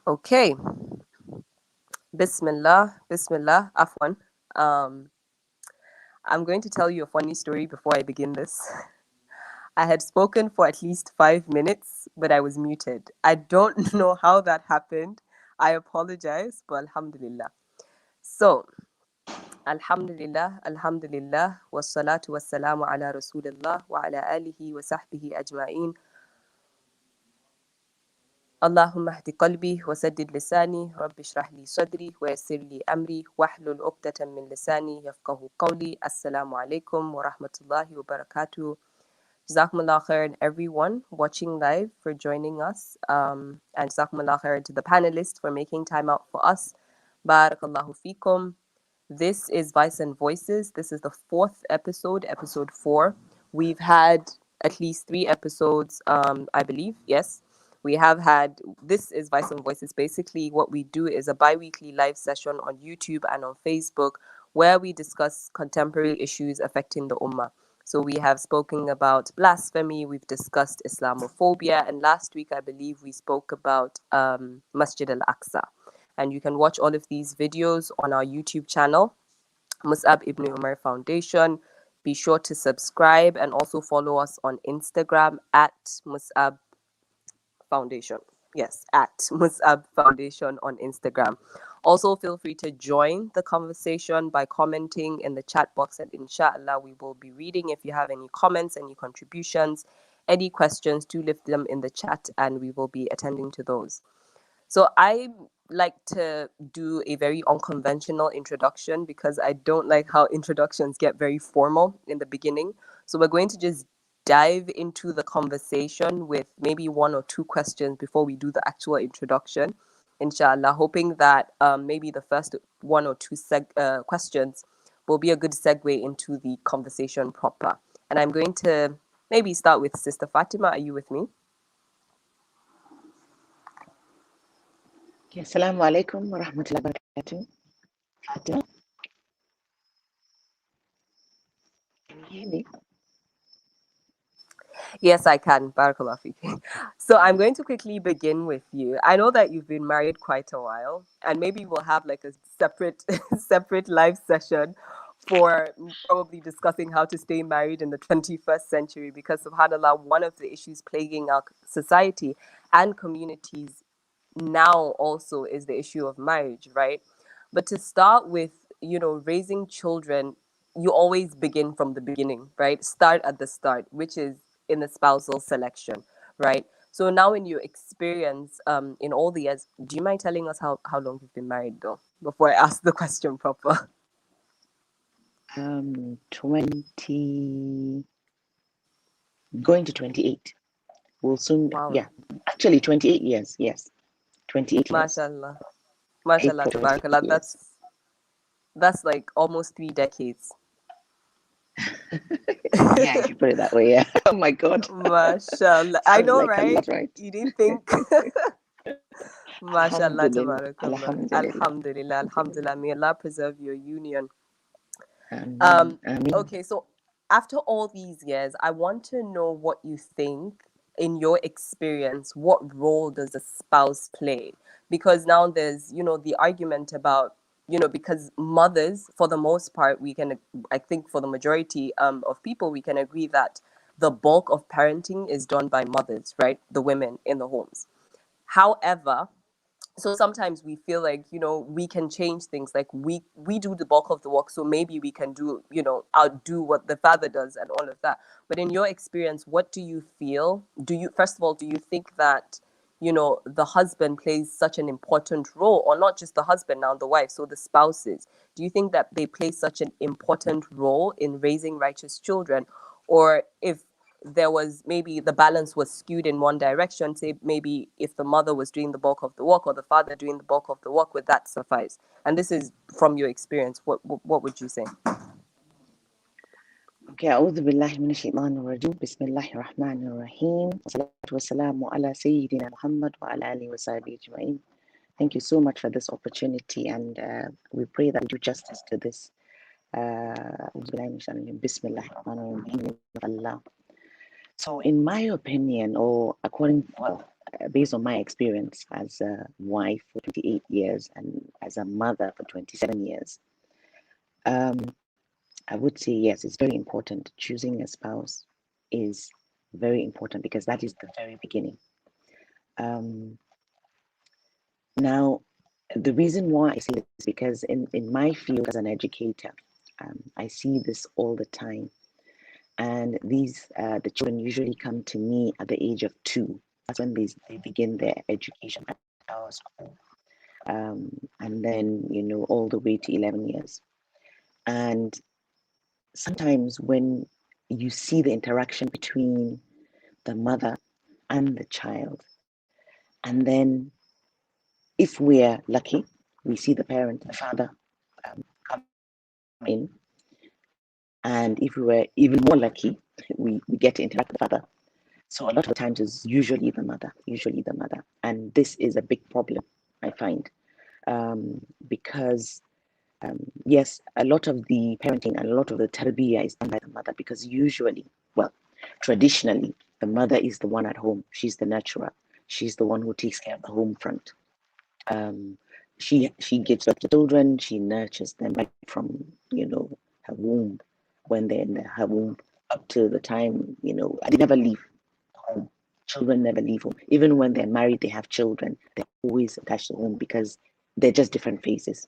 Okay. Bismillah, Bismillah, Afwan. Um, I'm going to tell you a funny story before I begin this. I had spoken for at least 5 minutes, but I was muted. I don't know how that happened. I apologize, but Alhamdulillah. So, Alhamdulillah, Alhamdulillah, wassalatu wassalamu ala Rasulillah wa ala alihi wa sahbihi ajma'in. اللهم اهد قلبي وسدد لساني رب اشرح لي صدري ويسر لي أمري واحلل عقدة من لساني يفقه قولي السلام عليكم ورحمة الله وبركاته. Jazakumullah khairan everyone watching live for joining us, and Jazakumullah khairan to the panelists for making time out for us. Barakallahu fikum. This is Vice and Voices. This is the fourth episode, episode 4. We've had at least 3 episodes, I believe. Yes, we have had. This is Vice and Voices. Basically, what we do is a bi weekly live session on YouTube and on Facebook where we discuss contemporary issues affecting the Ummah. So we have spoken about blasphemy, we've discussed Islamophobia, and last week I believe we spoke about Masjid al-Aqsa. And you can watch all of these videos on our YouTube channel, Mus'ab Ibn Umar Foundation. Be sure to subscribe and also follow us on Instagram at Mus'ab Foundation. Yes, at Mus'ab Foundation on Instagram. Also, feel free to join the conversation by commenting in the chat box, and inshallah, we will be reading. If you have any comments, any contributions, any questions, do leave them in the chat and we will be attending to those. So, I like to do a very unconventional introduction because I don't like how introductions get very formal in the beginning. So, we're going to just dive into the conversation with maybe 1 or 2 questions before we do the actual introduction, inshallah, hoping that maybe the first 1 or 2 questions will be a good segue into the conversation proper. And I'm going to maybe start with Sister Fatima. Are you with me? Assalamu alaikum wa rahmatullahi wa barakatuh. Fatima, can you hear me? Yes, I can. Barakallah fiki. So I'm going to quickly begin with you. I know that you've been married quite a while, and maybe we'll have like a separate separate live session for probably discussing how to stay married in the 21st century, because subhanallah, one of the issues plaguing our society and communities now also is the issue of marriage, right? But to start with, raising children, you always begin from the beginning, right? Start at the start, which is in the spousal selection, right? So now in your experience, in all the years, do you mind telling us how long you've been married though, before I ask the question proper? 20, going to 28. We'll soon, Wow. yeah, actually 28 years, yes, 28 years. MashaAllah. MashaAllah, April 28 tabarakallah. years. That's like almost 3 decades. Yeah, if you put it that way, yeah. Oh my God. MashaAllah. I Sounds know, like a right? lot, right? You didn't think. MashaAllah, Alhamdulillah, tabarakallah. alhamdulillah. Alhamdulillah, alhamdulillah. May Allah preserve your union. Ameen, ameen. Okay, so after all these years, I want to know what you think, in your experience, what role does a spouse play? Because now there's, the argument about, because mothers, for the most part, I think for the majority of people, we can agree that the bulk of parenting is done by mothers, right? The women in the homes. However, so sometimes we feel like, we can change things, like we do the bulk of the work, so maybe we can do, outdo what the father does and all of that. But in your experience, what do you feel? First of all, do you think that, the husband plays such an important role, or not just the husband, now the wife, so the spouses, do you think that they play such an important role in raising righteous children? Or if there was, maybe the balance was skewed in one direction, say maybe if the mother was doing the bulk of the work or the father doing the bulk of the work, would that suffice? And this is from your experience. What would you say? Okay, أعوذ بالله من الشيطان الرجيم بسم الله الرحمن الرحيم والصلاة والسلام على سيدنا محمد وعلى آله وصحبه أجمعين. Thank you so much for this opportunity, and we pray that we do justice to this. Bismillah. So in my opinion, or according, well, based on my experience as a wife for 28 years and as a mother for 27 years, I would say yes, it's very important. Choosing a spouse is very important because that is the very beginning. Now, the reason why I say this is because in my field as an educator, I see this all the time. And the children usually come to me at the age of 2. That's when they begin their education at our school. And then, all the way to 11 years. And sometimes when you see the interaction between the mother and the child, and then if we're lucky, we see the parent, the father, come in. And if we were even more lucky, we get to interact with the father. So a lot of the times it's usually the mother. And this is a big problem, I find, because yes, a lot of the parenting and a lot of the tarbiyah is done by the mother because usually, well, traditionally, the mother is the one at home. She's the nurturer. She's the one who takes care of the home front. She gives birth to children. She nurtures them right from her womb, when they're in her womb, up to the time they never leave home. Children never leave home. Even when they're married, they have children. They're always attached to home because they're just different phases.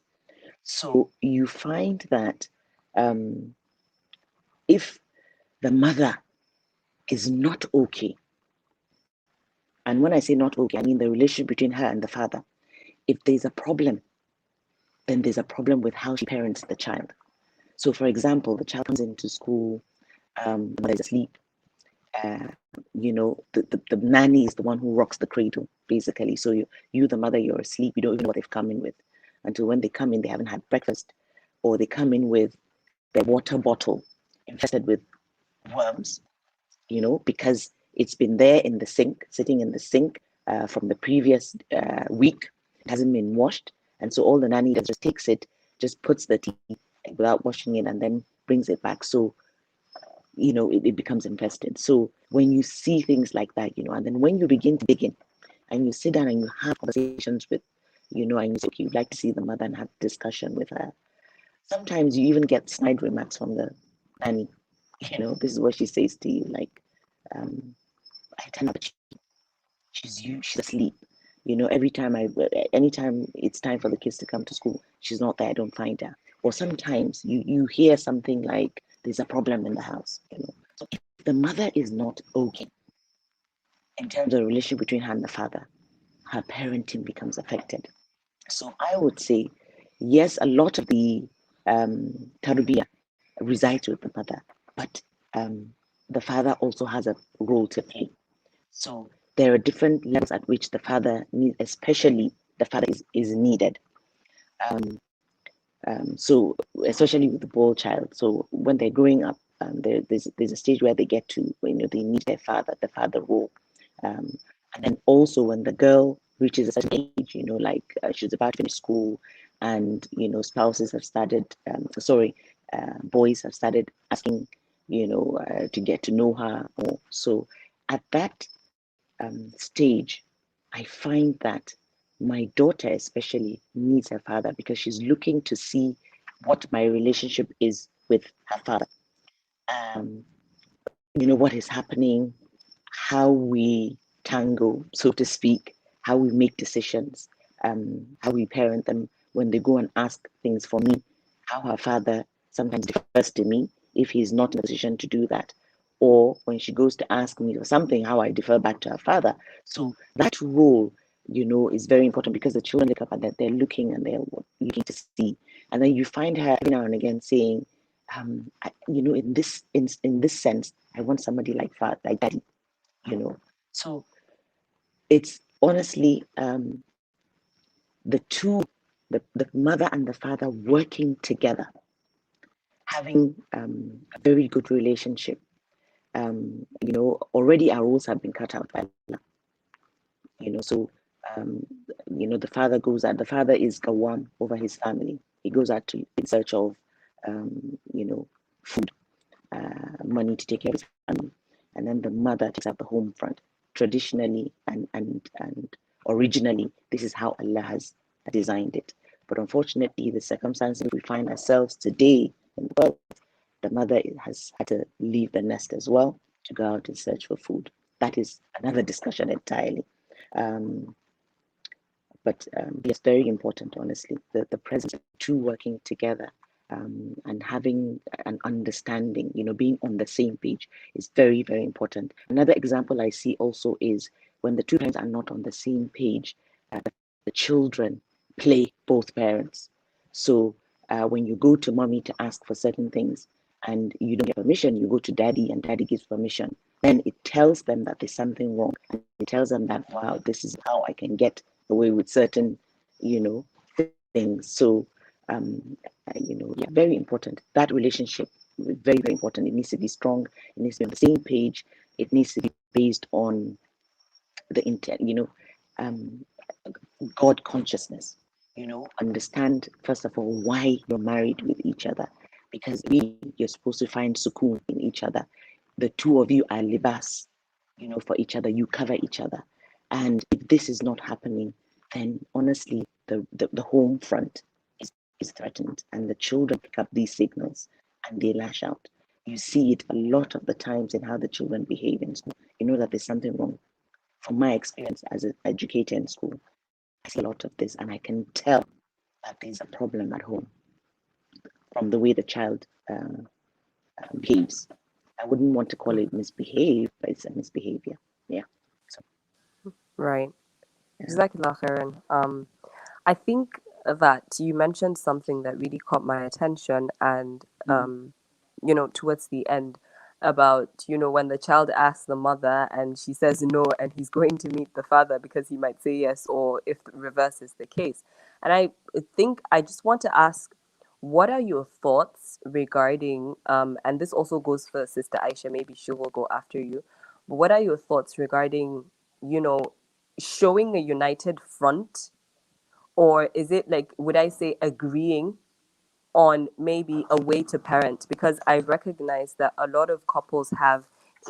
So you find that if the mother is not okay, and when I say not okay, I mean the relationship between her and the father, if there's a problem, then there's a problem with how she parents the child. So, for example, the child comes into school, mother's asleep. The nanny is the one who rocks the cradle, basically. So the mother, you're asleep. You don't even know what they've come in with. Until when they come in, they haven't had breakfast, or they come in with their water bottle infested with worms, because it's been there in the sink, sitting in the sink from the previous week. It hasn't been washed. And so all the nanny does just takes it, just puts the tea without washing it, and then brings it back. So, it becomes infested. So when you see things like that, and then when you begin to dig in and you sit down and you have conversations with, and you say, okay, you'd like to see the mother and have discussion with her. Sometimes you even get snide remarks from the nanny. This is what she says to you, like, I turn up, she's asleep. Anytime it's time for the kids to come to school, she's not there. I don't find her. Or sometimes you hear something like there's a problem in the house. So if the mother is not okay in terms of the relationship between her and the father, her parenting becomes affected. So I would say, yes, a lot of the tarbiyah resides with the mother, but the father also has a role to play. So there are different levels at which the father needs, especially the father is needed. So especially with the boy child. So when they're growing up, there's a stage where they get to they need their father, the father role. And then also when the girl reaches a certain age, like she's about to finish school, and spouses have started, boys have started asking, to get to know her more. So at that stage, I find that my daughter especially needs her father because she's looking to see what my relationship is with her father. What is happening, how we tango, so to speak, how we make decisions, how we parent them when they go and ask things for me, how her father sometimes defers to me if he's not in a position to do that. Or when she goes to ask me for something, how I defer back to her father. So that role, is very important because the children look up and they're looking and they're looking to see. And then you find her every now and again saying, in this sense, I want somebody like daddy, So it's honestly the two, the mother and the father working together, having a very good relationship. Already our roles have been cut out by Allah. So the father goes out. The father is Gawam over his family. He goes out in search of food, money to take care of his family, and then the mother takes out the home front. traditionally and originally, this is how Allah has designed it. But unfortunately, the circumstances we find ourselves today in the world, the mother has had to leave the nest as well to go out and search for food. That is another discussion entirely. But it's very important, honestly, the presence of two working together, and having an understanding, being on the same page is very, very important. Another example I see also is when the two parents are not on the same page, the children play both parents. So when you go to mommy to ask for certain things and you don't get permission, you go to daddy and daddy gives permission. Then it tells them that there's something wrong. And it tells them that, wow, this is how I can get away with certain, things. So, yeah, very important. That relationship, very, very important. It needs to be strong. It needs to be on the same page. It needs to be based on the intent, God consciousness. Understand first of all why you're married with each other, because really you're supposed to find sukoon in each other. The two of you are libas, for each other. You cover each other, and if this is not happening, then honestly, the home front is threatened, and the children pick up these signals and they lash out. You see it a lot of the times in how the children behave in school. You know that there's something wrong. From my experience as an educator in school, I see a lot of this, and I can tell that there's a problem at home from the way the child behaves. I wouldn't want to call it misbehave, but it's a misbehavior. Yeah. So, Right. yeah. Jazakallah khairan. I think that you mentioned something that really caught my attention, and towards the end, about when the child asks the mother and she says no, and he's going to meet the father because he might say yes, or if the reverse is the case. And I think I just want to ask, what are your thoughts regarding, and this also goes for Sister Aisha, maybe she will go after you, but what are your thoughts regarding, you know showing a united front, or is it, like, would I say, agreeing on maybe a way to parent? Because I recognize that a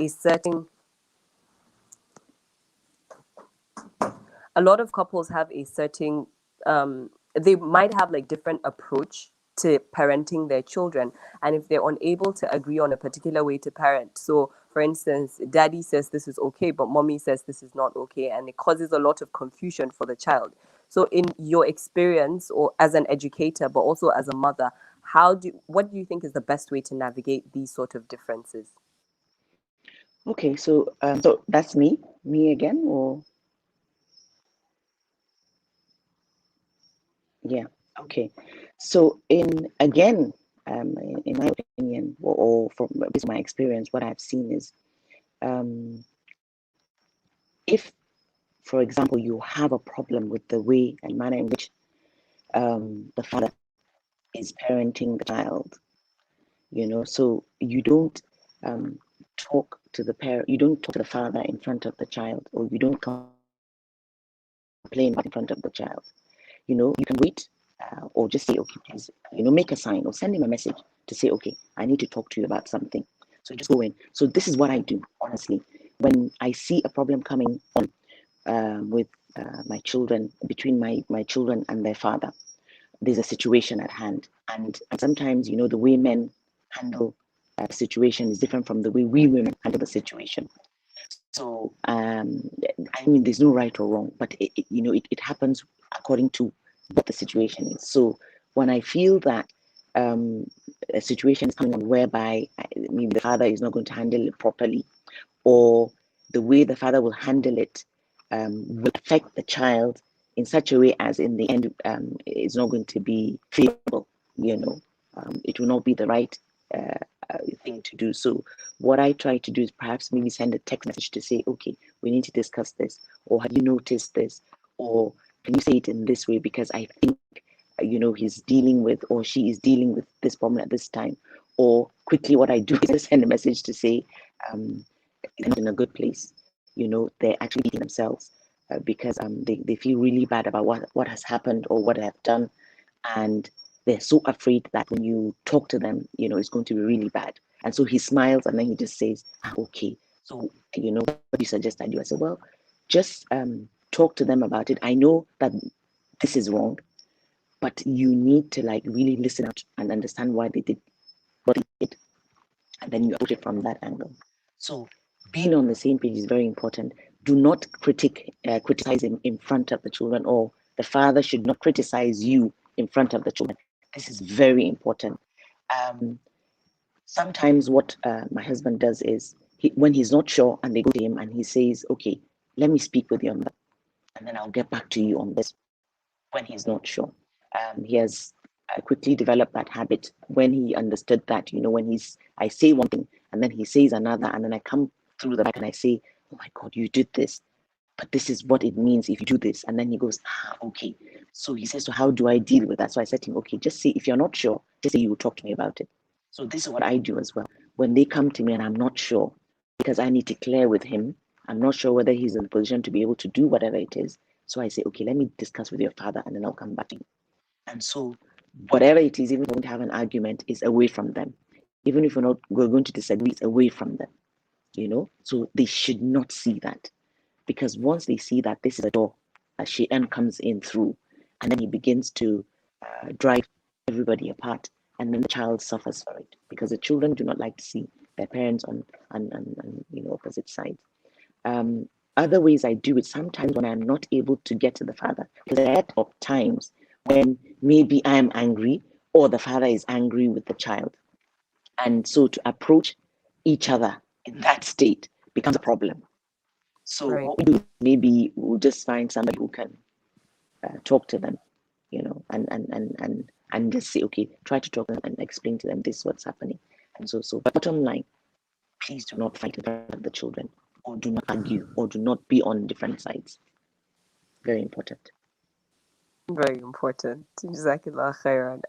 certain a lot of couples have a certain, they might have like different approach to parenting their children, and if they're unable to agree on a particular way to parent, so for instance, daddy says this is okay but mommy says this is not okay, and it causes a lot of confusion for the child. So in your experience, or as an educator but also as a mother, what do you think is the best way to navigate these sort of differences? Okay, so that's me again, or yeah. Okay, so in my opinion, or from based on my experience, what I've seen is, um, if, for example, you have a problem with the way and manner in which the father is parenting the child, so you don't talk to the parent, you don't talk to the father in front of the child, or you don't complain in front of the child. You can wait, or just say, okay, please, make a sign or send him a message to say, okay, I need to talk to you about something. So just go in. So this is what I do, honestly. When I see a problem coming on with my children, between my children and their father, there's a situation at hand. And sometimes, the way men handle a situation is different from the way we women handle the situation. So, I mean, there's no right or wrong, but it happens according to what the situation is. So when I feel that a situation is coming on whereby maybe the father is not going to handle it properly, or the way the father will handle it will affect the child in such a way as in the end it's not going to be favorable, it will not be the right uh, thing to do. So what I try to do is perhaps maybe send a text message to say, okay, we need to discuss this, or have you noticed this, or can you say it in this way, because I think he's dealing with, or she is dealing with this problem at this time. Or quickly what I do is send a message to say, they're not in a good place. They're actually beating themselves because they feel really bad about what has happened or what they have done. And they're so afraid that when you talk to them, it's going to be really bad. And so he smiles and then he just says, okay. So, what do you suggest I do? I said, well, just talk to them about it. I know that this is wrong, but you need to like really listen out and understand why they did what they did, and then you approach it from that angle. So being on the same page is very important. Do not criticize him in front of the children, or the father should not criticize you in front of the children. This is very important. Um, Sometimes what my husband does is when he's not sure and they go to him and he says, okay, let me speak with you on that, and then I'll get back to you on this when he's not sure. He has quickly developed that habit when he understood that, when I say one thing and then he says another, and then I come through the back and I say, oh my God, you did this, but this is what it means if you do this. And then he goes, okay. So he says, so how do I deal with that? So I said to him, okay, just say, if you're not sure, just say you will talk to me about it. So this is what I do as well. When they come to me and I'm not sure, because I need to clear with him, I'm not sure whether he's in a position to be able to do whatever it is. So I say, okay, let me discuss with your father and then I'll come back to you. And so whatever it is, even if we don't have an argument, is away from them. Even if we're going to disagree, it's away from them. So they should not see that. Because once they see that this is a door that Shaitan comes in through, and then he begins to drive everybody apart, and then the child suffers for it, because the children do not like to see their parents on opposite sides. Other ways I do it, sometimes when I'm not able to get to the father, because there are times when maybe I'm angry or the father is angry with the child. And so to approach each other in that state becomes a problem. So Right. what we do, maybe we'll just find somebody who can talk to them, and just say, okay, try to talk to them and explain to them this is what's happening. And so bottom line, please do not fight in front of the children, or do not argue, or do not be on different sides. Very important. Very important. Jazakallah khairan.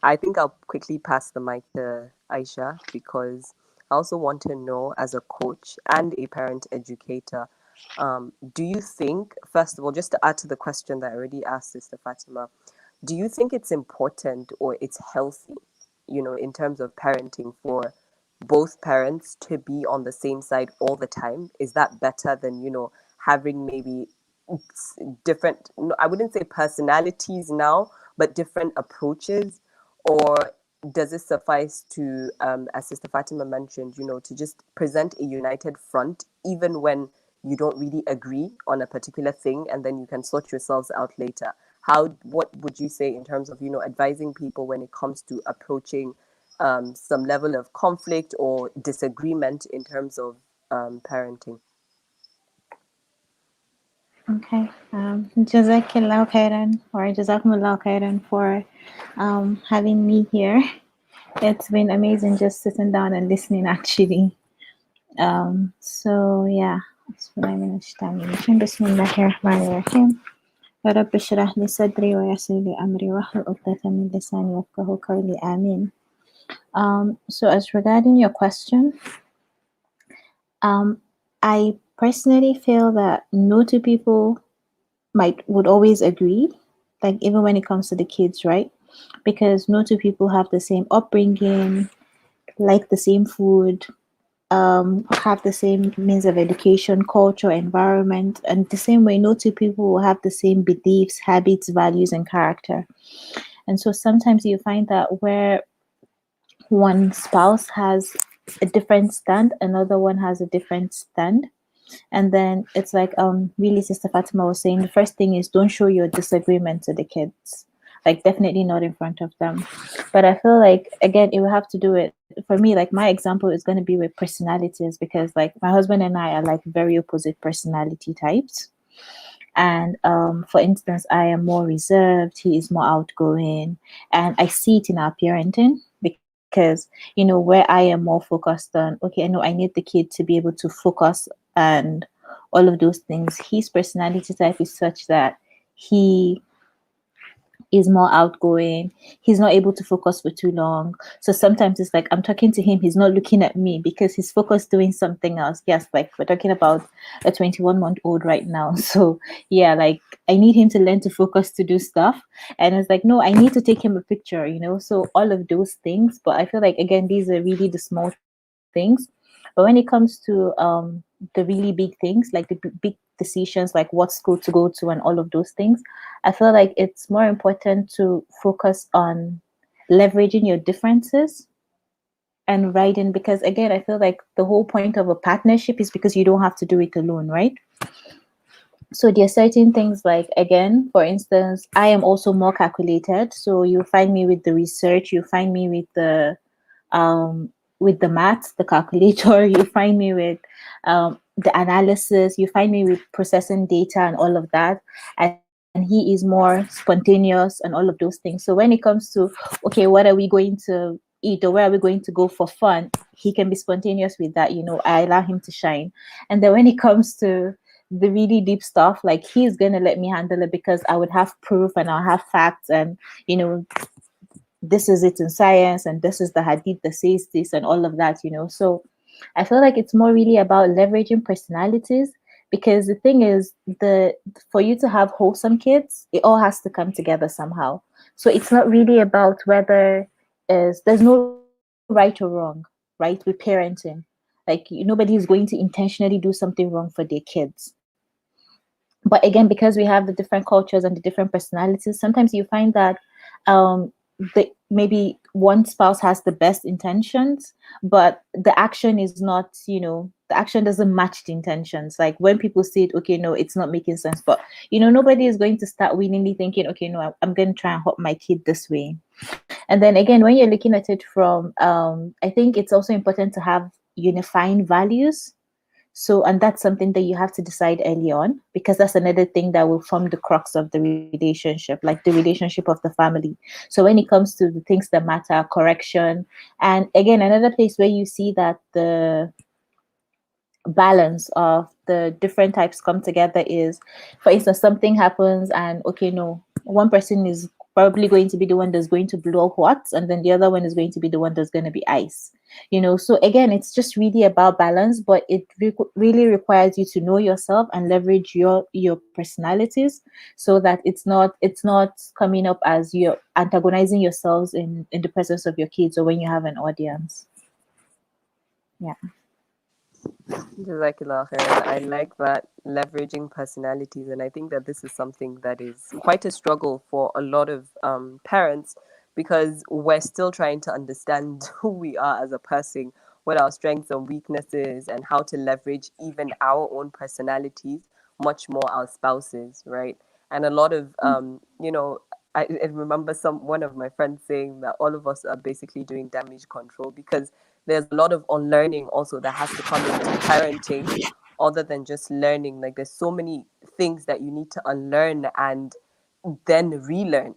I think I'll quickly pass the mic to Aisha, because I also want to know, as a coach and a parent educator, do you think, first of all, just to add to the question that I already asked Sister Fatima, do you think it's important or it's healthy, in terms of parenting, for both parents to be on the same side all the time? Is that better than, having maybe different, I wouldn't say personalities now, but different approaches? Or does it suffice to, as Sister Fatima mentioned, to just present a united front, even when you don't really agree on a particular thing, and then you can sort yourselves out later? What would you say in terms of, advising people when it comes to approaching some level of conflict or disagreement in terms of parenting? Okay. Jazakallah khairan, or Jazakumullah khairan, for having me here. It's been amazing just sitting down and listening, actually. So yeah. Bismillahirrahmanirrahim. رب اشرح لي صدري ويسر لي أمري واحلل عقدة من لساني يفقهوا قولي آمين. So as regarding your question, I personally feel that no two people would always agree, like even when it comes to the kids, right? Because no two people have the same upbringing, like the same food, have the same means of education, culture, environment, and the same way no two people will have the same beliefs, habits, values, and character. And so sometimes you find that where one spouse has a different stand, another one has a different stand. And then it's like really Sister Fatima was saying, the first thing is don't show your disagreement to the kids. Like definitely not in front of them. But I feel like again it will have to do it for me, like my example is going to be with personalities, because like my husband and I are like very opposite personality types. And for instance, I am more reserved, he is more outgoing, and I see it in our parenting, because where I am more focused on, okay, I know I need the kid to be able to focus and all of those things, his personality type is such that he is more outgoing. He's not able to focus for too long. So sometimes it's like I'm talking to him, he's not looking at me because he's focused doing something else. Yes, like we're talking about a 21-month-old right now. So yeah, like I need him to learn to focus to do stuff. And it's like, no, I need to take him a picture, So all of those things. But I feel like, again, these are really the small things. But when it comes to the really big things, like the big decisions, like what school to go to and all of those things, I feel like it's more important to focus on leveraging your differences and writing, because again, I feel like the whole point of a partnership is because you don't have to do it alone, right? So there are certain things, like, again, for instance, I am also more calculated, so you find me with the research, you find me with the maths, the calculator, you find me with the analysis, you find me with processing data and all of that. And he is more spontaneous and all of those things. So when it comes to, okay, what are we going to eat, or where are we going to go for fun, he can be spontaneous with that. I allow him to shine. And then when it comes to the really deep stuff, like, he's going to let me handle it because I would have proof and I'll have facts, and this is it in science, and this is the hadith that says this and all of that. So I feel like it's more really about leveraging personalities, because the thing is, the for you to have wholesome kids, it all has to come together somehow. So it's not really about whether is there's no right or wrong, right, with parenting. Like, nobody is going to intentionally do something wrong for their kids. But again, because we have the different cultures and the different personalities, sometimes you find that um maybe one spouse has the best intentions, but the action is not, the action doesn't match the intentions. Like, when people say it, okay, no, it's not making sense. But nobody is going to start willingly thinking, okay, no, I'm going to try and help my kid this way. And then again, when you're looking at it from I think it's also important to have unifying values. So, and that's something that you have to decide early on, because that's another thing that will form the crux of the relationship, like the relationship of the family. So when it comes to the things that matter, correction, and again, another place where you see that the balance of the different types come together is, for instance, something happens and, okay, no, one person is probably going to be the one that's going to blow hot, and then the other one is going to be the one that's going to be ice. So again, it's just really about balance, but it really requires you to know yourself and leverage your personalities, so that it's not coming up as you're antagonizing yourselves in the presence of your kids or when you have an audience. Yeah. Jazakallah khair. I like that, leveraging personalities, and I think that this is something that is quite a struggle for a lot of parents, because we're still trying to understand who we are as a person, what our strengths and weaknesses, and how to leverage even our own personalities, much more our spouses, right? And a lot of I remember one of my friends saying that all of us are basically doing damage control, because there's a lot of unlearning also that has to come into parenting, other than just learning. Like, there's so many things that you need to unlearn and then relearn.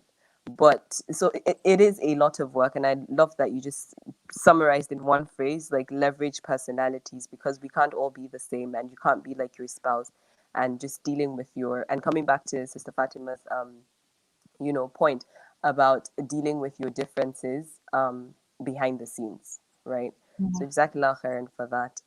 But so it is a lot of work, and I love that you just summarized in one phrase, like, leverage personalities, because we can't all be the same, and you can't be like your spouse. And just dealing with and coming back to Sister Fatima's point about dealing with your differences behind the scenes, right? So Jazakallah khairan for that.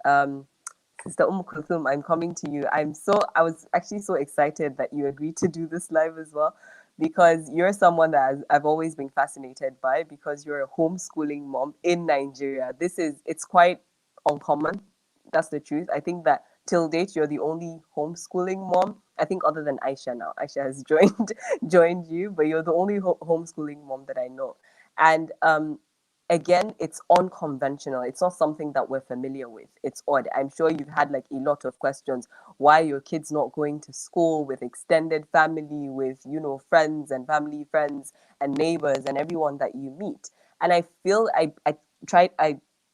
Sister Kulthum, I'm coming to you. I was actually so excited that you agreed to do this live as well, because you're someone that I've always been fascinated by, because you're a homeschooling mom in Nigeria. It's quite uncommon. That's the truth. I think that till date, you're the only homeschooling mom. I think, other than Aisha now. Aisha has joined you, but you're the only homeschooling mom that I know. And again, it's unconventional. It's not something that we're familiar with. It's odd. I'm sure you've had like a lot of questions. Why are your kids not going to school with extended family, with friends and family friends and neighbors and everyone that you meet? And I feel I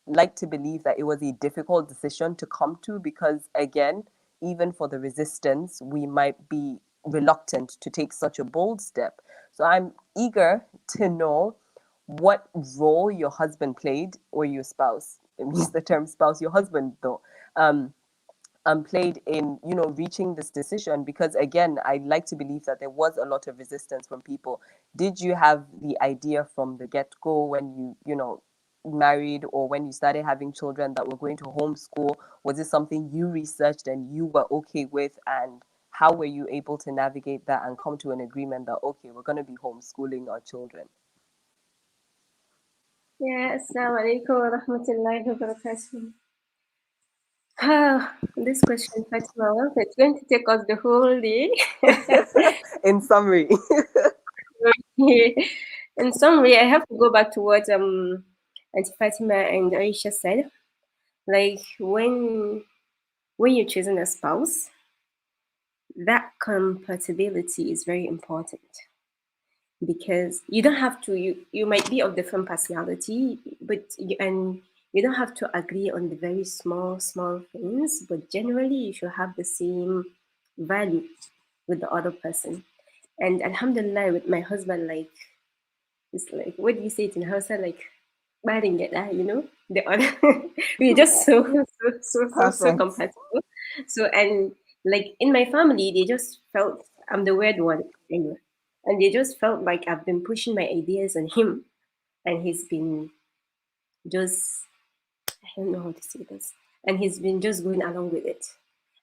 like to believe that it was a difficult decision to come to, because again, even for the resistance, we might be reluctant to take such a bold step. So I'm eager to know what role your husband played, or your spouse. I use the term spouse, your husband though, played in reaching this decision, because again, I like to believe that there was a lot of resistance from people. Did you have the idea from the get-go, when you married, or when you started having children, that were going to homeschool? Was it something you researched and you were okay with? And how were you able to navigate that and come to an agreement that, okay, we're going to be homeschooling our children? Yeah, Assalamu alaikum wa rahmatullahi wa barakatuh. This question, Fatima, well, it's going to take us the whole day. In summary. In summary, I have to go back to what Auntie Fatima and Aisha said. Like when you're choosing a spouse, that compatibility is very important because you don't have to. You might be of different personality, but you don't have to agree on the very small things. But generally, you should have the same value with the other person. And Alhamdulillah, with my husband, like it's like what do you say it in Hausa? Like batting it, the other we're just so Perfect. compatible. So and like in my family, they just felt I'm the weird one anyway, and they just felt like I've been pushing my ideas on him, and he's been just I don't know how to say this, and he's been just going along with it.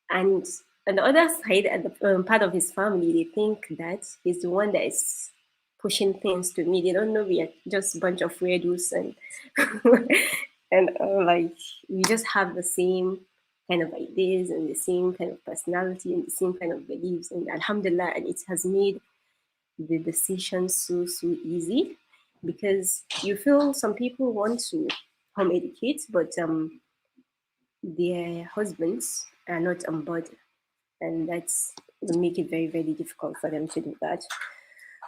And on the other side, at the part of his family, they think that he's the one that is pushing things to me. They don't know we are just a bunch of weirdos and and like we just have the same kind of ideas and the same kind of personality and the same kind of beliefs. And Alhamdulillah, and it has made the decision so easy because you feel some people want to home educate, but their husbands are not on board, and that's will make it very difficult for them to do that.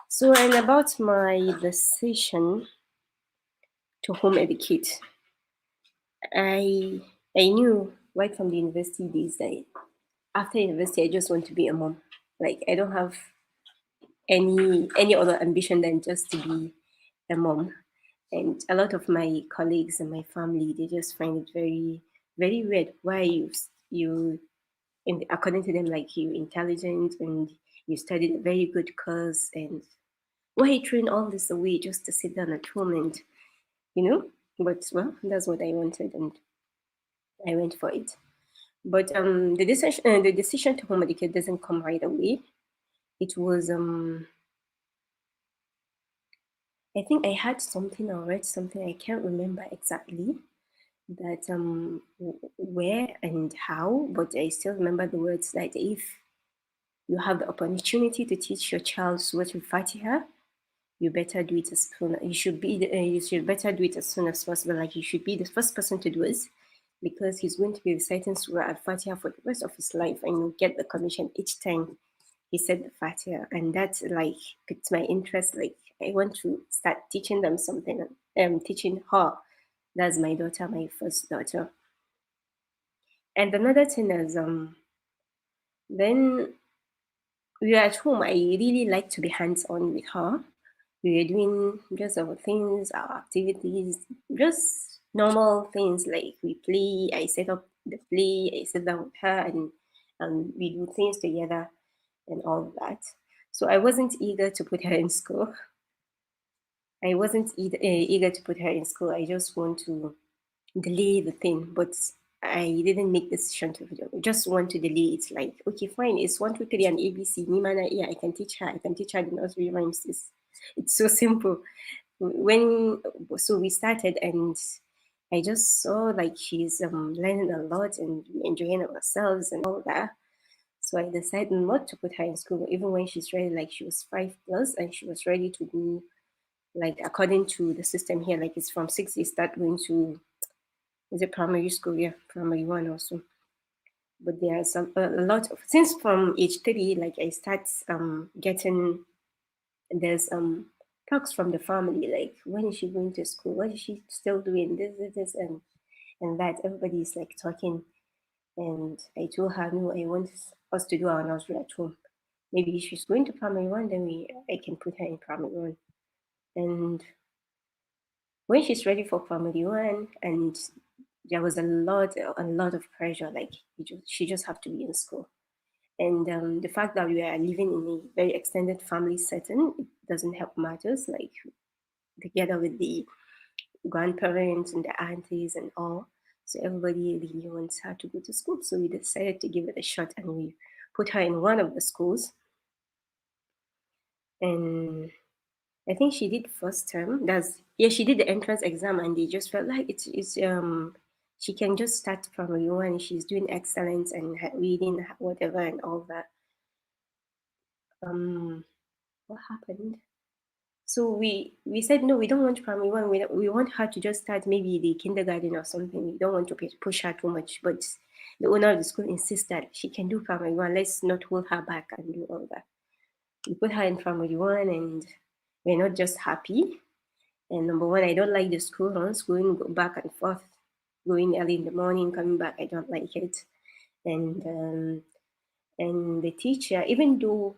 So, and about my decision to home educate, I I knew right from the university days that after university I just want to be a mom. Like I don't have any other ambition than just to be a mom. And a lot of my colleagues and my family they just find it very weird why you according to them, like you intelligent and you studied a very good course, and why you throwing all this away just to sit down at home and you know? But well, that's what I wanted, and I went for it. But the decision to home educate doesn't come right away. It was I think I had something or read something I can't remember exactly that where and how, but I still remember the words that if you have the opportunity to teach your child Surah Al-Fatiha, you better do it as soon. You should be. You should better do it as soon as possible. Like you should be the first person to do it, because he's going to be reciting Surah Al-Fatiha for the rest of his life, and you'll get the commission each time he said the Fatiha. And that like piqued my interest. Like I want to start teaching them something. Teaching her. That's my daughter, my first daughter. And another thing is then we were at home. I really like to be hands on with her. We were doing just our things, our activities, just normal things like we play. I set up the play, I sit down with her, and we do things together and all that. So I wasn't eager to put her in school. I wasn't eager to put her in school. I just want to delay the thing, but I didn't make the decision to just want to delay it. Like, okay, fine, it's 1, 2, 3 and ABC. Nimana, yeah, I can teach her. I can teach her the nursery rhymes. It's so simple. When so we started, and I just saw like she's learning a lot and enjoying ourselves and all that. So I decided not to put her in school, even when she's ready. Like she was 5 plus, and she was ready to go. Like according to the system here, like it's from 6 they start going to is it primary school? Yeah, primary one also. But there are a lot of since from age 3, like I start getting there's talks from the family like when is she going to school? What is she still doing? This and that. Everybody is like talking, and I told her no, I want us to do our nursery at home. Maybe if she's going to primary one, then I can put her in primary one. And when she's ready for primary one, and there was a lot of pressure. Like she just have to be in school, and the fact that we are living in a very extended family setting, it doesn't help matters. Like together with the grandparents and the aunties and all, so everybody really wants her to go to school. So we decided to give it a shot, and we put her in one of the schools, and I think she did first term. That's yeah, she did the entrance exam, and they just felt like it's she can just start primary one. She's doing excellent and reading whatever and all that. What happened? So we said no, we don't want primary one. We want her to just start maybe the kindergarten or something. We don't want to push her too much. But the owner of the school insists that she can do primary one. Let's not hold her back and do all that. We put her in primary one, and we're not just happy. And number one, I don't like the school runs, going back and forth, going early in the morning, coming back. I don't like it. And the teacher, even though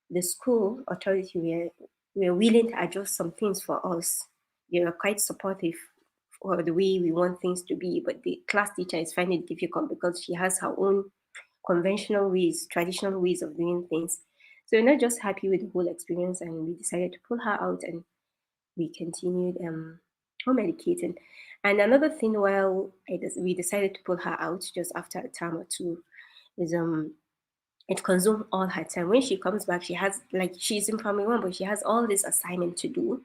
the school authority were willing to adjust some things for us, they were quite supportive for the way we want things to be. But the class teacher is finding it difficult because she has her own conventional ways, traditional ways of doing things. So we're not just happy with the whole experience, and we decided to pull her out, and we continued home educating. And another thing, while we decided to pull her out just after a term or two, is it consumed all her time. When she comes back, she has, like, she's in primary one, but she has all this assignment to do,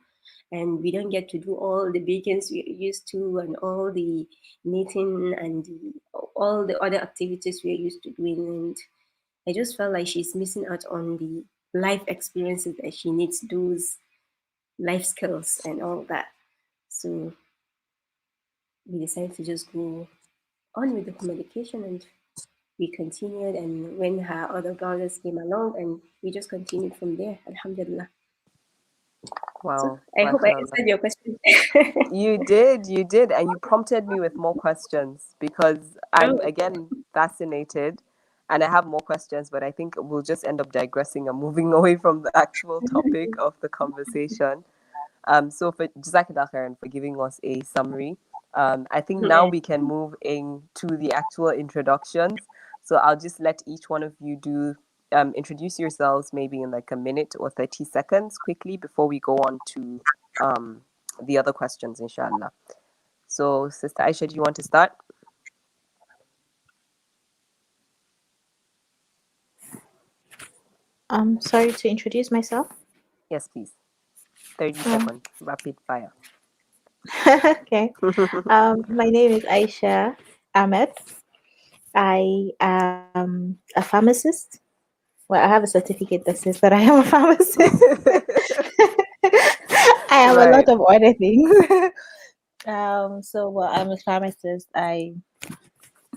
and we don't get to do all the bakings we used to, and all the knitting and all the other activities we're used to doing. And I just felt like she's missing out on the life experiences that she needs, those life skills and all that. So we decided to just go on with the home education, and we continued. And when her other brothers came along, and we just continued from there, alhamdulillah. Wow, So I hope I mashallah. answered your question. You did, and you prompted me with more questions because I'm again fascinated, and I have more questions, but I think we'll just end up digressing and moving away from the actual topic of the conversation. So for Jazakallah khairan for giving us a summary. I think now we can move into the actual introductions. So I'll just let each one of you do introduce yourselves maybe in like a minute or 30 seconds quickly before we go on to the other questions, inshallah. So Sister Aisha, do you want to start? Sorry to introduce myself. Yes, please. 30 seconds, rapid fire. Okay. My name is Aisha Ahmed. I am a pharmacist. Well, I have a certificate that says that I am a pharmacist. I am a lot Right. of other things. Well, I'm a pharmacist. I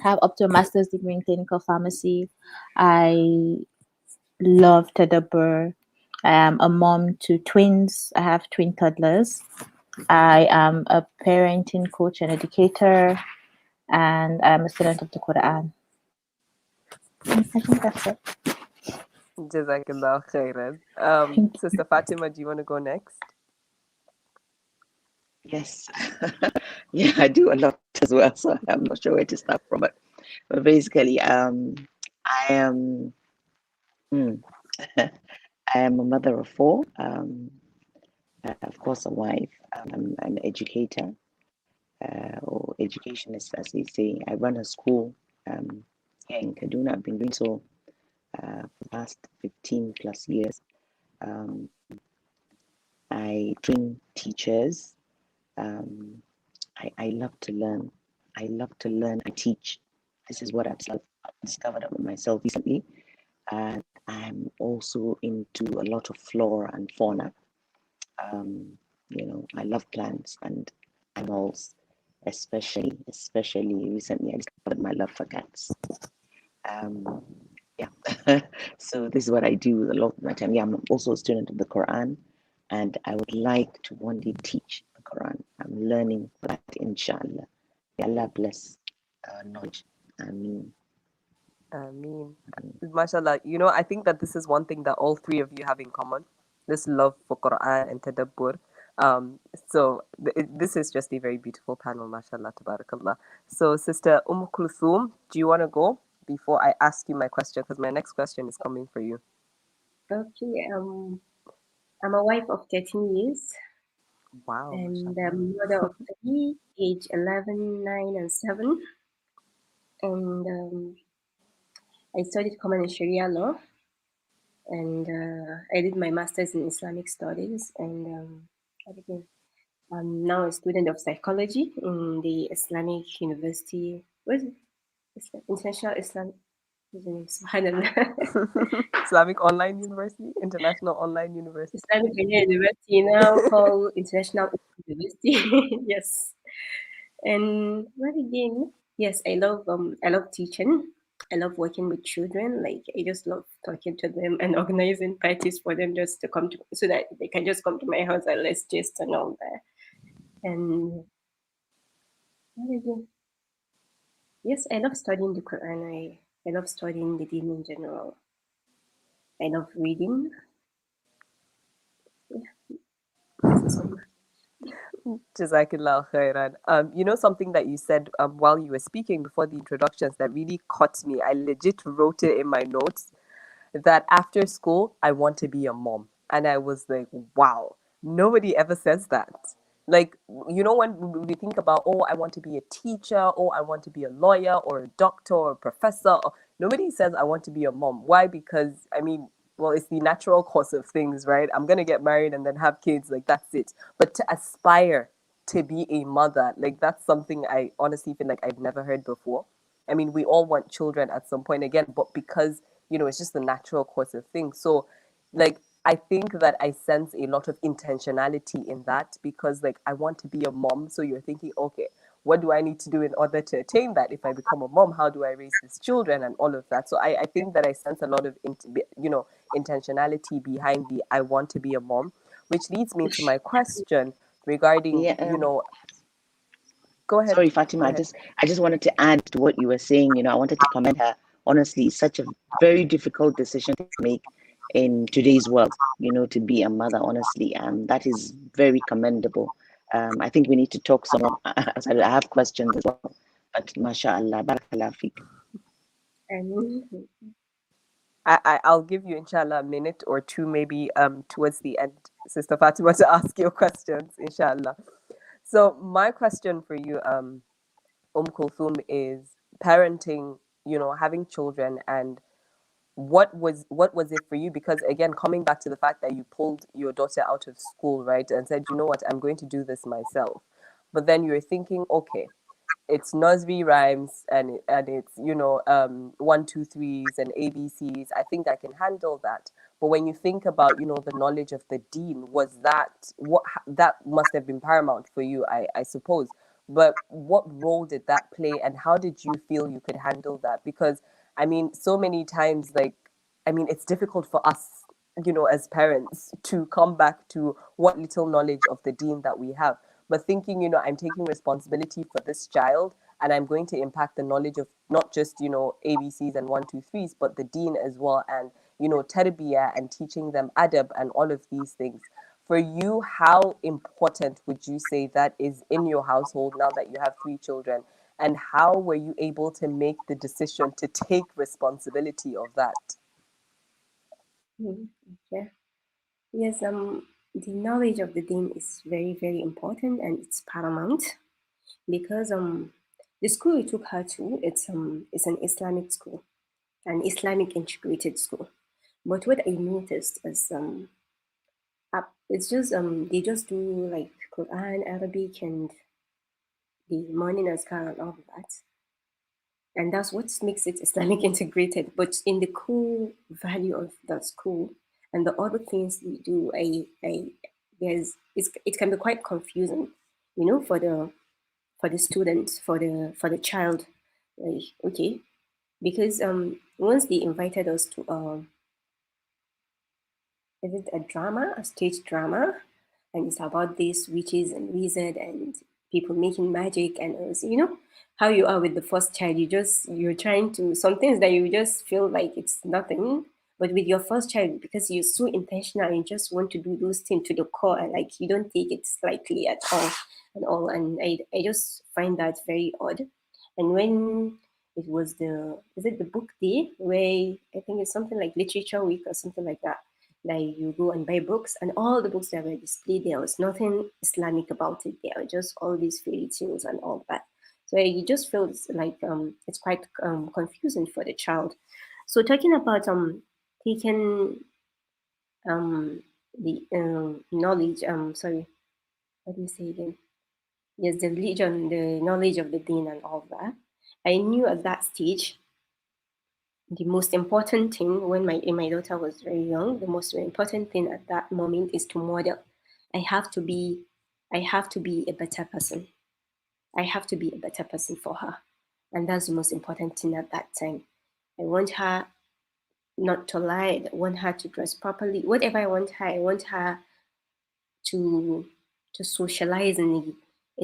have up to a master's degree in clinical pharmacy. I love tadabbur. I am a mom to twins. I have twin toddlers. I am a parenting coach and educator, and I'm a student of the Quran. I think that's it. Jazakallah khairan. Sister Fatima, do you want to go next? Yes. Yeah, I do a lot as well, so I'm not sure where to start from. But basically, I am I am a mother of four. Of course, a wife. I'm an educator, or educationist, as they say. I run a school here in Kaduna. I've been doing so for the past 15 plus years. I train teachers. I love to learn. I love to learn and teach. This is what I've discovered about myself recently. And I'm also into a lot of flora and fauna. I love plants and animals, especially recently I discovered my love for cats. Yeah. So this is what I do a lot of my time. Yeah, I'm also a student of the Quran, and I would like to one day teach the Quran. I'm learning that, inshallah. May Allah bless knowledge. Ameen. Mashallah, I think that this is one thing that all three of you have in common, this love for Quran and tadabbur. This is just a very beautiful panel, mashallah, tabarakallah. So Sister Kulthum, do you want to go before I ask you my question? Because my next question is coming for you. Okay. I'm a wife of 13 years. Wow. And mashallah. mother of three, age 11, 9, and 7. And I studied Common and Sharia law, and I did my master's in Islamic studies and everything. I'm now a student of psychology in the Islamic University. What is it? International Islam. Subhanallah. Islamic Online University, International Online University. Islamic University now called International University. Yes. And what again? Yes, I love teaching. I love working with children. Like I just love talking to them and organizing parties for them just to come to so that they can just come to my house and let's just and all that. And what again? Yes, I love studying the Quran. I love studying the Deen in general. I love reading. Yeah, this is what Jazakallah khairan. You know something that you said while you were speaking before the introductions that really caught me. I legit wrote it in my notes that after school I want to be a mom, and I was like, wow, nobody ever says that. Like, you know, when we think about, oh, I want to be a teacher, oh, I want to be a lawyer or a doctor or a professor, nobody says I want to be a mom. Why? Because I mean, well, it's the natural course of things, right? I'm gonna get married and then have kids, like that's it. But to aspire to be a mother, like that's something I honestly feel like I've never heard before. I mean, we all want children at some point again, but because, you know, it's just the natural course of things. So, like, I think that I sense a lot of intentionality in that because, like, I want to be a mom. So you're thinking, okay, what do I need to do in order to attain that? If I become a mom, how do I raise these children and all of that? So I think that I sense a lot of, you know, intentionality behind the I want to be a mom, which leads me to my question regarding, Yeah, you know, go ahead. sorry, Go Fatima. ahead. I just wanted to add to what you were saying. You know, I wanted to commend her. Honestly, it's such a very difficult decision to make in today's world. You know, to be a mother. Honestly, that is very commendable. I think we need to talk some more. I have questions as well, but mashallah, barakallah feek. and I'll give you, inshallah, a minute or two, maybe towards the end, Sister Fatima, to ask your questions, inshallah. So, my question for you, Kulthum, is parenting, you know, having children, and what was it for you? Because again, coming back to the fact that you pulled your daughter out of school, right, and said, you know what, I'm going to do this myself. But then you're thinking, okay, it's nursery rhymes and it's, you know, one two threes and ABCs. I think I can handle that. But when you think about, you know, the knowledge of the Deen, was that what that must have been paramount for you, I suppose. But what role did that play, and how did you feel you could handle that? Because I mean, so many times, like, I mean, it's difficult for us, you know, as parents to come back to what little knowledge of the Deen that we have, but thinking, you know, I'm taking responsibility for this child and I'm going to impact the knowledge of not just, you know, ABCs and one, two, threes, but the Deen as well, and, you know, tarbiyah and teaching them adab and all of these things. For you, how important would you say that is in your household now that you have three children? And how were you able to make the decision to take responsibility of that? okay. Yes, the knowledge of the Deen is very, very important and it's paramount because the school we took her to, it's an Islamic school, an Islamic integrated school. But what I noticed is it's just they just do like Quran, Arabic, and the morning azkar and all of that, and that's what makes it Islamic integrated. But in the core value of that school and the other things we do, it can be quite confusing, you know, for the student, for the child. Like, okay, because once they invited us to is it a drama, a stage drama, and it's about these witches and wizard and people making magic and you know how you are with the first child. You're trying to some things that you just feel like it's nothing, but with your first child because you're so intentional and you just want to do those things to the core and like you don't take it slightly at all and all. And I just find that very odd. And when it was the is it the book day where I think it's something like literature week or something like that, like you go and buy books, and all the books that were displayed there was nothing Islamic about it. There were just all these fairy tales and all that. So you just feel like it's quite confusing for the child. So talking about taking the knowledge, sorry, what do you say again? Yes, the religion, the knowledge of the Deen and all that. I knew at that stage the most important thing when my daughter was very young, the most important thing at that moment is to model. I have to be a better person. I have to be a better person for her. And that's the most important thing at that time. I want her not to lie. I want her to dress properly. Whatever I want her to socialize in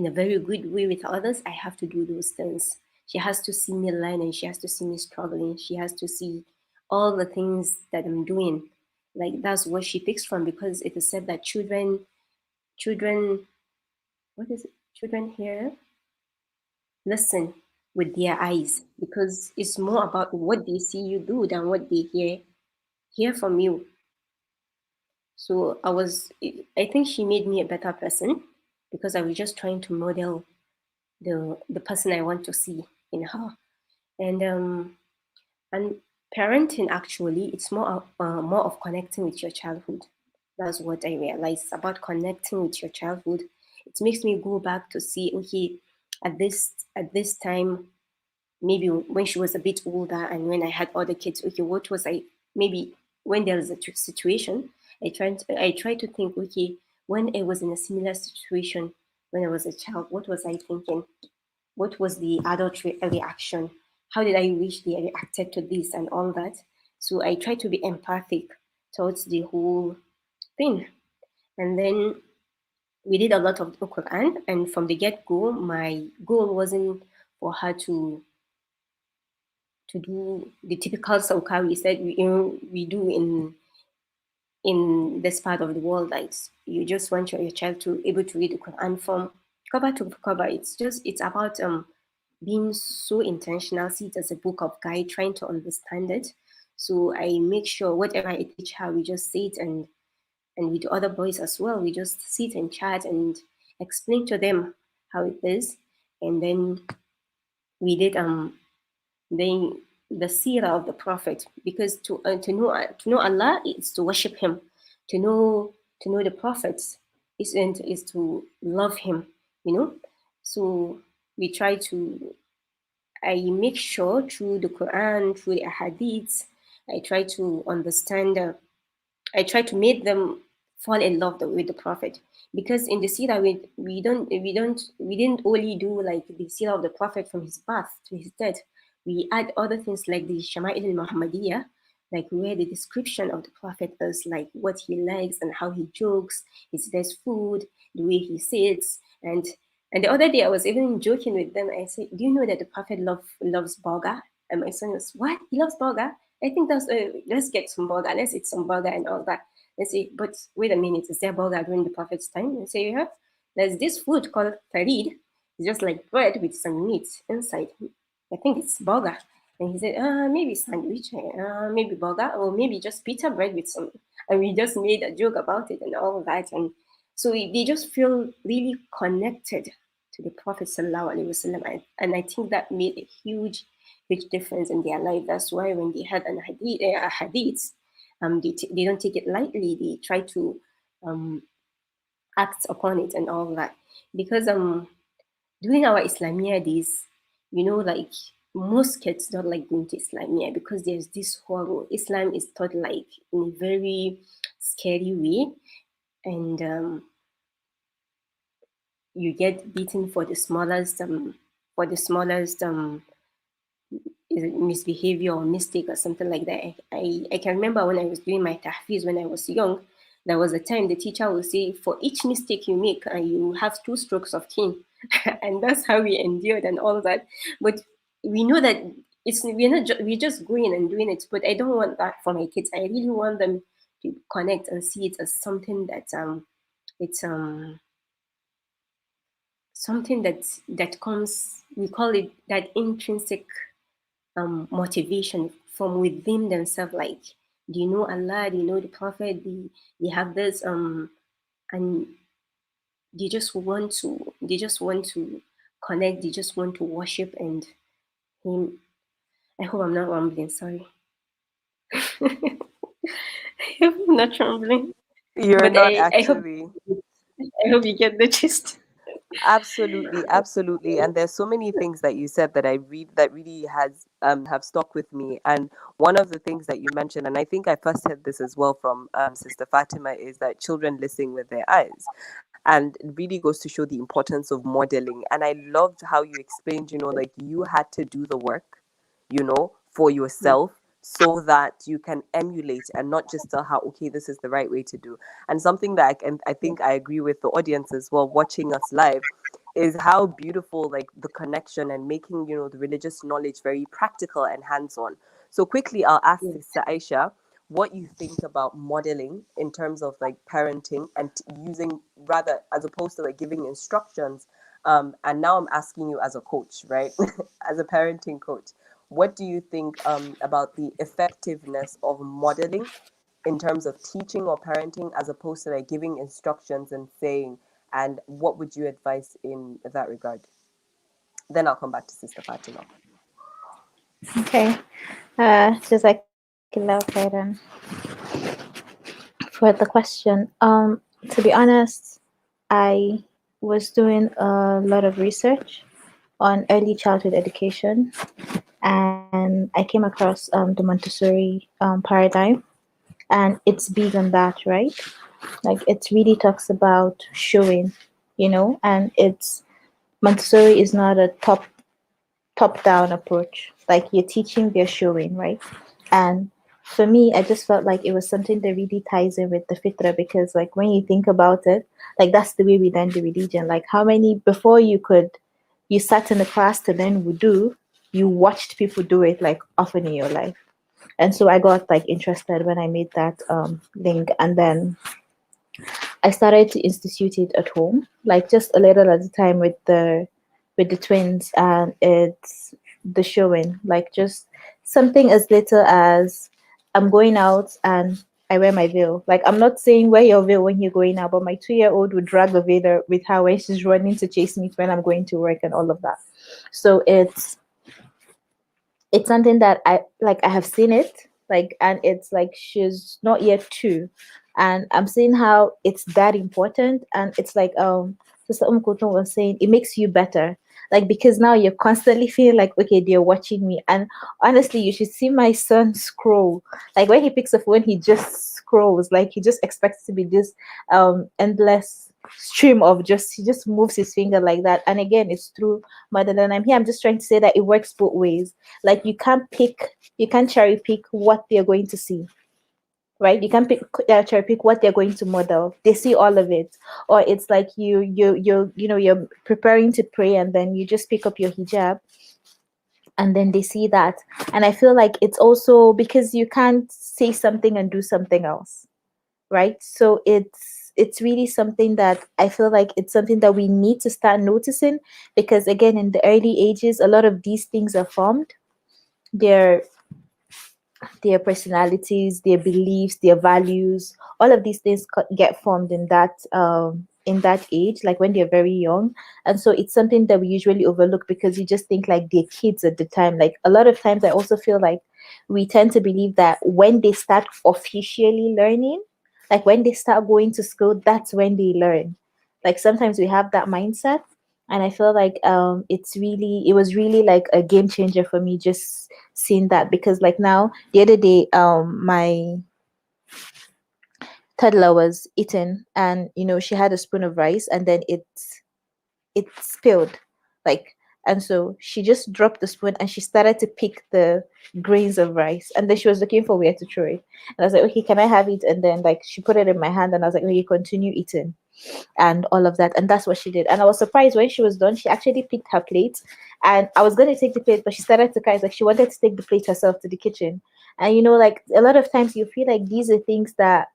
a very good way with others. I have to do those things. She has to see me learning. She has to see me struggling. She has to see all the things that I'm doing. Like that's what she picks from, because it is said that children, what is it? Children hear, listen with their eyes, because it's more about what they see you do than what they hear from you. So I think she made me a better person, because I was just trying to model the person I want to see in her. And parenting, actually, it's more of connecting with your childhood. That's what I realized. It's about connecting with your childhood. It makes me go back to see, okay, at this time, maybe when she was a bit older and when I had other kids, okay, what was I, maybe when there is a situation, I try to think, okay, when I was in a similar situation when I was a child, what was I thinking? What was the adult reaction? How did I wish they reacted to this and all that? So I try to be empathic towards the whole thing. And then we did a lot of the Quran, and from the get-go, my goal wasn't for her to do the typical sauka we said we do in this part of the world. Like you just want your child to able to read the Quran from cover to cover. It's about being so intentional, see it as a book of guide, trying to understand it. So I make sure whatever I teach her, we just say it, and with other boys as well, we just sit and chat and explain to them how it is. And then we did then the seerah of the prophet, because to know Allah is to worship him, to know the prophets is to love him, you know. So we try to, I make sure through the Quran, through the hadiths, I try to understand, I try to make them fall in love with the Prophet. Because in the Sirah, we didn't only do like the Sirah of the Prophet from his birth to his death. We add other things like the Shama'il al-Muhammadiyah, like where the description of the Prophet is, like what he likes and how he jokes, his best food, the way he sits, and the other day I was even joking with them. I said, "Do you know that the Prophet loves burger?" And my son was, "What? He loves burger? I think that's let's get some burger. Let's eat some burger and all that." I say, "But wait a minute, is there burger during the Prophet's time?" I say, "Yeah. There's this food called farid. It's just like bread with some meat inside. I think it's burger." And he said, maybe sandwich, maybe burger, or maybe just pita bread with some. And we just made a joke about it and all that. And so they just feel really connected to the Prophet Sallallahu Alaihi Wasallam. And I think that made a huge difference in their life. That's why when they had a hadith, they don't take it lightly. They try to act upon it and all that. Because during our Islamia days, like most kids don't like going to Islamia because there's this horror. Islam is taught like in a very scary way, and you get beaten for the smallest misbehavior or mistake or something like that. I can remember when I was doing my tahfiz when I was young, there was a time the teacher would say, for each mistake you make, you have 2 strokes of cane. And that's how we endured and all that. But we know that we're just going and doing it. But I don't want that for my kids. I really want them to connect and see it as something that it's something that comes, we call it that intrinsic motivation from within themselves. Like, do you know Allah? Do you know the Prophet? They have this and they just want to connect. They just want to worship and him. I hope I'm not rambling. Sorry. I hope I'm not rambling. You're But not I hope actually. I hope you get the gist. Absolutely, absolutely. And there's so many things that you said that I read that really has have stuck with me. And one of the things that you mentioned, and I think I first heard this as well from Sister Fatima, is that children listen with their eyes. And it really goes to show the importance of modeling. And I loved how you explained, like you had to do the work, for Mm. yourself so that you can emulate and not just tell how, okay, this is the right way to do. And something that I think I agree with the audience as well, watching us live, is how beautiful, like the connection and making, the religious knowledge very practical and hands-on. So quickly, I'll ask Yeah. Sister Aisha what you think about modeling in terms of like parenting and using, rather, as opposed to like giving instructions. And now I'm asking you as a coach, right? As a parenting coach, what do you think about the effectiveness of modeling in terms of teaching or parenting as opposed to like giving instructions and saying, and what would you advise in that regard? Then I'll come back to Sister Fatima. Okay. Jazakallah khairan for the question. To be honest, I was doing a lot of research on early childhood education, and I came across the Montessori paradigm, and it's big on that, right? Like it really talks about showing, and it's Montessori is not a top down approach. Like you're teaching, they're showing, right? And for me, I just felt like it was something that really ties in with the fitra, because like when you think about it, like that's the way we learn the religion. Like how many before you sat in the class to learn wudu, you watched people do it like often in your life. And so I got like interested when I made that link, and then I started to institute it at home, like just a little at a time with the twins, and it's the showing, like just something as little as I'm going out and I wear my veil. Like I'm not saying wear your veil when you're going out, but my 2-year-old would drag a veil with her when she's running to chase me when I'm going to work and all of that. So it's something that I have seen it, like, and it's like she's not yet 2, and I'm seeing how it's that important. And it's like Sister Kulthum was saying, it makes you better, like because now you're constantly feeling like, okay, they're watching me. And honestly, you should see my son scroll. Like when he picks a phone, he just scrolls, like he just expects to be this endless stream of just, he just moves his finger like that. And again, it's through mother. And I'm just trying to say that it works both ways. Like you can't cherry pick what they're going to see, right? You can't cherry pick what they're going to model. They see all of it. Or it's like you're preparing to pray, and then you just pick up your hijab, and then they see that. And I feel like it's also because you can't say something and do something else, right? So it's really something that I feel like it's something that we need to start noticing, because again, in the early ages, a lot of these things are formed. Their personalities, their beliefs, their values, all of these things get formed in that age, like when they're very young. And so it's something that we usually overlook because you just think like they're kids at the time. Like a lot of times I also feel like we tend to believe that when they start officially learning, like when they start going to school, that's when they learn. Like sometimes we have that mindset. And I feel like it was really like a game changer for me just seeing that, because like now the other day my toddler was eating, and she had a spoon of rice, and then it spilled, like, and so she just dropped the spoon and she started to pick the grains of rice, and then she was looking for where to throw it. And I was like, okay, can I have it? And then like she put it in my hand, and I was like, no, you continue eating and all of that. And that's what she did. And I was surprised when she was done, she actually picked her plate. And I was going to take the plate, but she started to cry. It's like she wanted to take the plate herself to the kitchen. And like a lot of times you feel like these are things that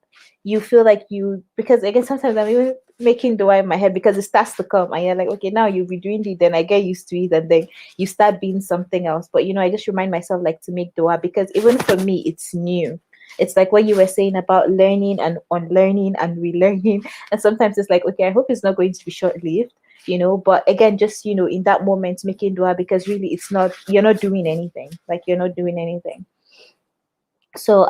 you feel like because again, sometimes I'm even making dua in my head because it starts to come, and you're like, okay, now you'll be doing it, then I get used to it, and then you start being something else. But I just remind myself like to make dua, because even for me it's new. It's like what you were saying about learning and unlearning and relearning. And sometimes it's like, okay, I hope it's not going to be short-lived, but again, just in that moment making dua, because really you're not doing anything. Like you're not doing anything. So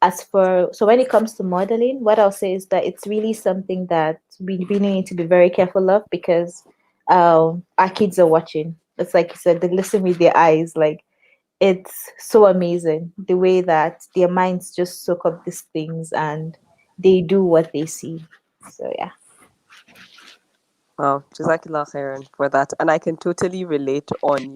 so when it comes to modeling, what I'll say is that it's really something that we really need to be very careful of, because our kids are watching. It's like you said, they listen with their eyes. Like, it's so amazing the way that their minds just soak up these things and they do what they see. So yeah. Wow, Jazakallah khairan for that. And I can totally relate on,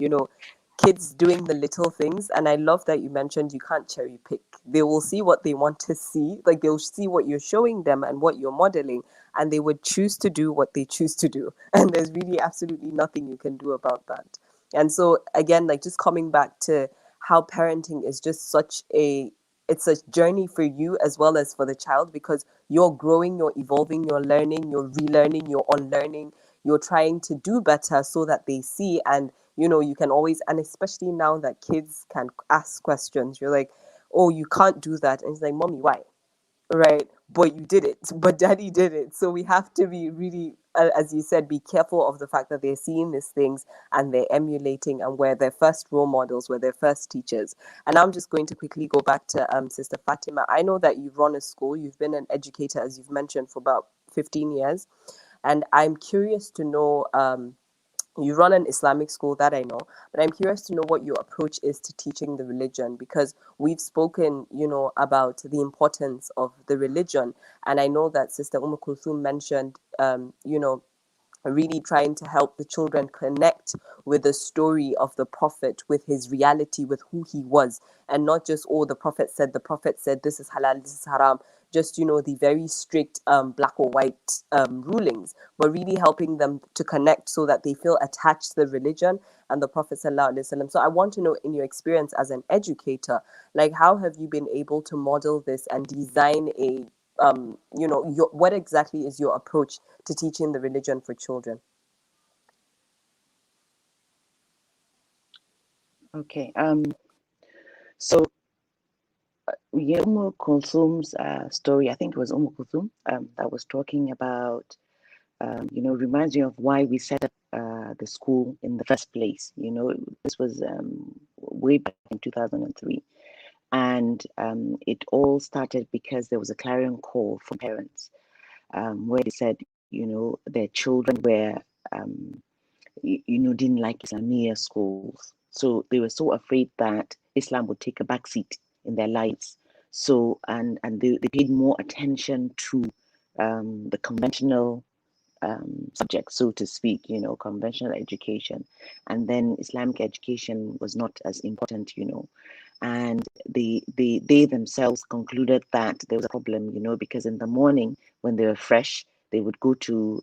kids doing the little things. And I love that you mentioned you can't cherry pick. They will see what they want to see. Like, they'll see what you're showing them and what you're modeling, and they would choose to do what they choose to do. And there's really absolutely nothing you can do about that. And so, again, like, just coming back to how parenting is just such it's a journey for you as well as for the child, because you're growing, you're evolving, you're learning, you're relearning, you're unlearning, you're trying to do better so that they see. And you can always, and especially now that kids can ask questions, you're like, oh, you can't do that. And it's like, mommy, why? Right, but you did it, but daddy did it. So we have to be really, as you said, be careful of the fact that they're seeing these things and they're emulating, and we're their first role models, we're their first teachers. And I'm just going to quickly go back to Sister Fatima. I know that you've run a school, you've been an educator, as you've mentioned, for about 15 years, and I'm curious to know, you run an Islamic school, that I know, but I'm curious to know what your approach is to teaching the religion, because we've spoken, about the importance of the religion. And I know that Sister Kulthum mentioned, really trying to help the children connect with the story of the Prophet, with his reality, with who he was, and not just, oh, the Prophet said this is halal, this is haram, just, the very strict black or white rulings, but really helping them to connect so that they feel attached to the religion and the Prophet Sallallahu Alaihi Wasallam. So I want to know, in your experience as an educator, like, how have you been able to model this and design what exactly is your approach to teaching the religion for children? Okay. So Ummul Kulthum's story, I think it was Ummul Kulthum, that was talking about, reminds me of why we set up the school in the first place. This was way back in 2003. And it all started because there was a clarion call from parents, where they said, their children were, didn't like Islamia schools. So they were so afraid that Islam would take a backseat in their lives. So, and they paid more attention to the conventional subjects, so to speak, conventional education. And then Islamic education was not as important, and they themselves concluded that there was a problem, because in the morning when they were fresh, they would go to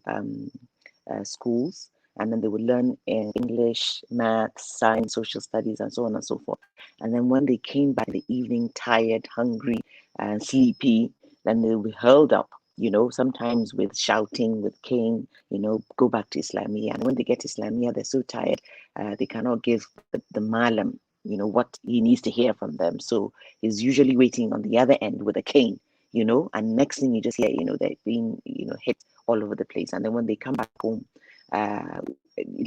schools, and then they would learn English, math, science, social studies, and so on and so forth. And then when they came back in the evening, tired, hungry, and sleepy, then they would be hurled up, sometimes with shouting, with cane, go back to Islamia. And when they get to Islamia, they're so tired, they cannot give the malam, what he needs to hear from them. So he's usually waiting on the other end with a cane, and next thing you just hear, they're being, hit all over the place. And then when they come back home,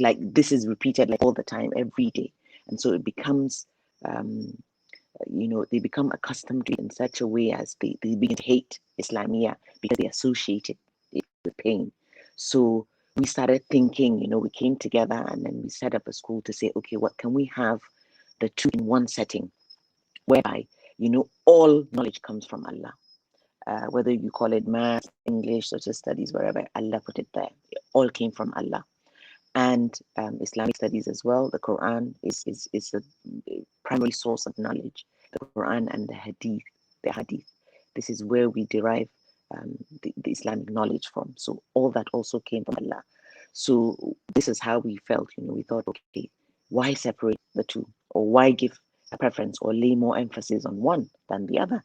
like this is repeated like all the time, every day. And so it becomes, they become accustomed to it in such a way as they begin to hate Islamia because they associate it with pain. So we started thinking, we came together and then we set up a school to say, okay, what can we have the two in one setting, whereby, all knowledge comes from Allah. Whether you call it math, English, social studies, wherever, Allah put it there. It all came from Allah. And Islamic studies as well. The Quran is a primary source of knowledge. The Quran and the Hadith. This is where we derive the Islamic knowledge from. So all that also came from Allah. So this is how we felt. We thought, okay, why separate the two, or why give a preference or lay more emphasis on one than the other?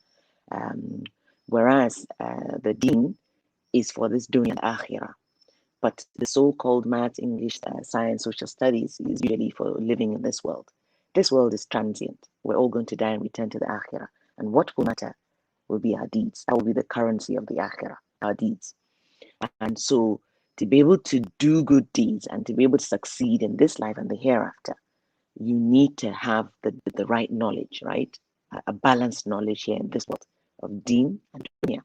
Whereas the Deen is for this dunya and akhirah. But the so-called math, English, science, social studies is usually for living in this world. This world is transient. We're all going to die and return to the akhirah. And what will matter will be our deeds. That will be the currency of the akhirah, our deeds. And so to be able to do good deeds and to be able to succeed in this life and the hereafter, you need to have the right knowledge, right? A balanced knowledge here in this world, of Deen and Dunya.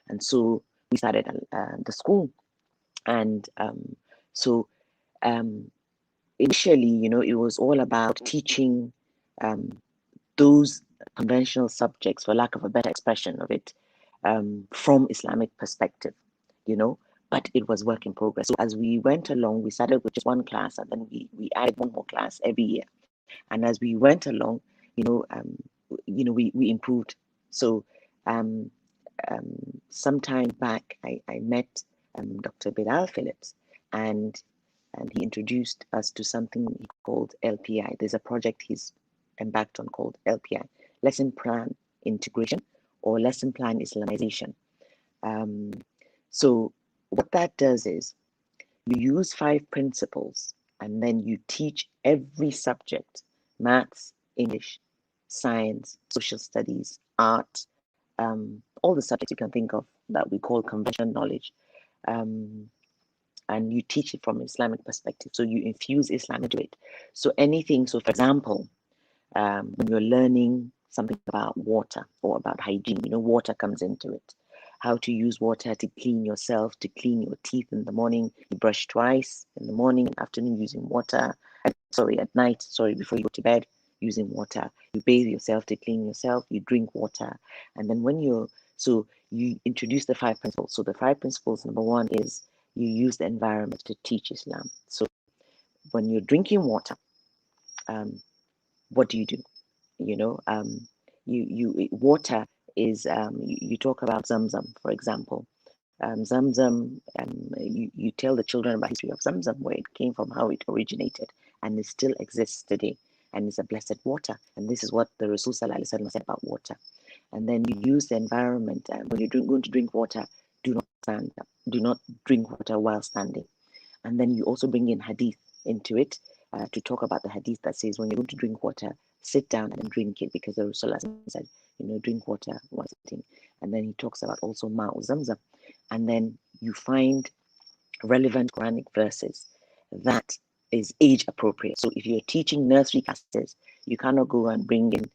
And so we started the school. And so initially, you know, it was all about teaching those conventional subjects, for lack of a better expression of it, from Islamic perspective, you know, but it was work in progress. So as we went along, we started with just one class, and then we added one more class every year. And as we went along, we improved. So some time back, I met Dr. Bilal Phillips, and he introduced us to something he called LPI. There's a project he's embarked on called LPI, Lesson Plan Integration or Lesson Plan Islamization. So what that does is you use 5 principles, and then you teach every subject: maths, English, science, social studies, art, all the subjects you can think of that we call conventional knowledge. And you teach it from an Islamic perspective. So you infuse Islam into it. So anything, so for example, when you're learning something about water or about hygiene, you know, water comes into it. How to use water to clean yourself, to clean your teeth in the morning. You brush twice in the morning and afternoon using water. At night, before you go to bed, using water. You bathe yourself to clean yourself. You drink water. And then you introduce the 5 principles. So the 5 principles, number 1 is you use the environment to teach Islam. So when you're drinking water, what do? You know, water is, you talk about Zamzam, for example. Zamzam, you tell the children about the history of Zamzam, where it came from, how it originated, and it still exists today, and it's a blessed water. And this is what the Rasul Sallallahu Alaihi Wasallam said about water. And then you use the environment. When you're going to drink water, do not stand up. Do not drink water while standing. And then you also bring in hadith into it, to talk about the hadith that says when you're going to drink water, sit down and drink it, because the Rasulullah said, you know, drink water while sitting. And then he talks about also Ma'u Zamzam. And then you find relevant Quranic verses that is age appropriate. So if you're teaching nursery classes, you cannot go and bring in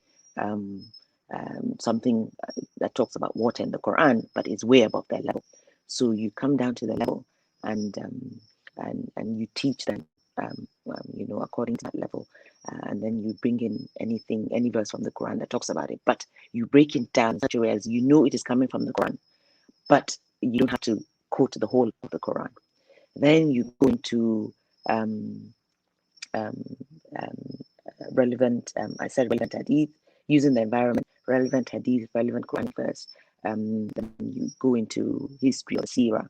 something that talks about water in the Quran, but it's way above their level. So you come down to the level, and you teach them, according to that level, and then you bring in any verse from the Quran that talks about it, but you break it down in such a way as you know it is coming from the Quran, but you don't have to quote the whole of the Quran. Then you go into relevant hadith, using the environment, relevant hadith, relevant Quran verse. Then you go into history or seerah.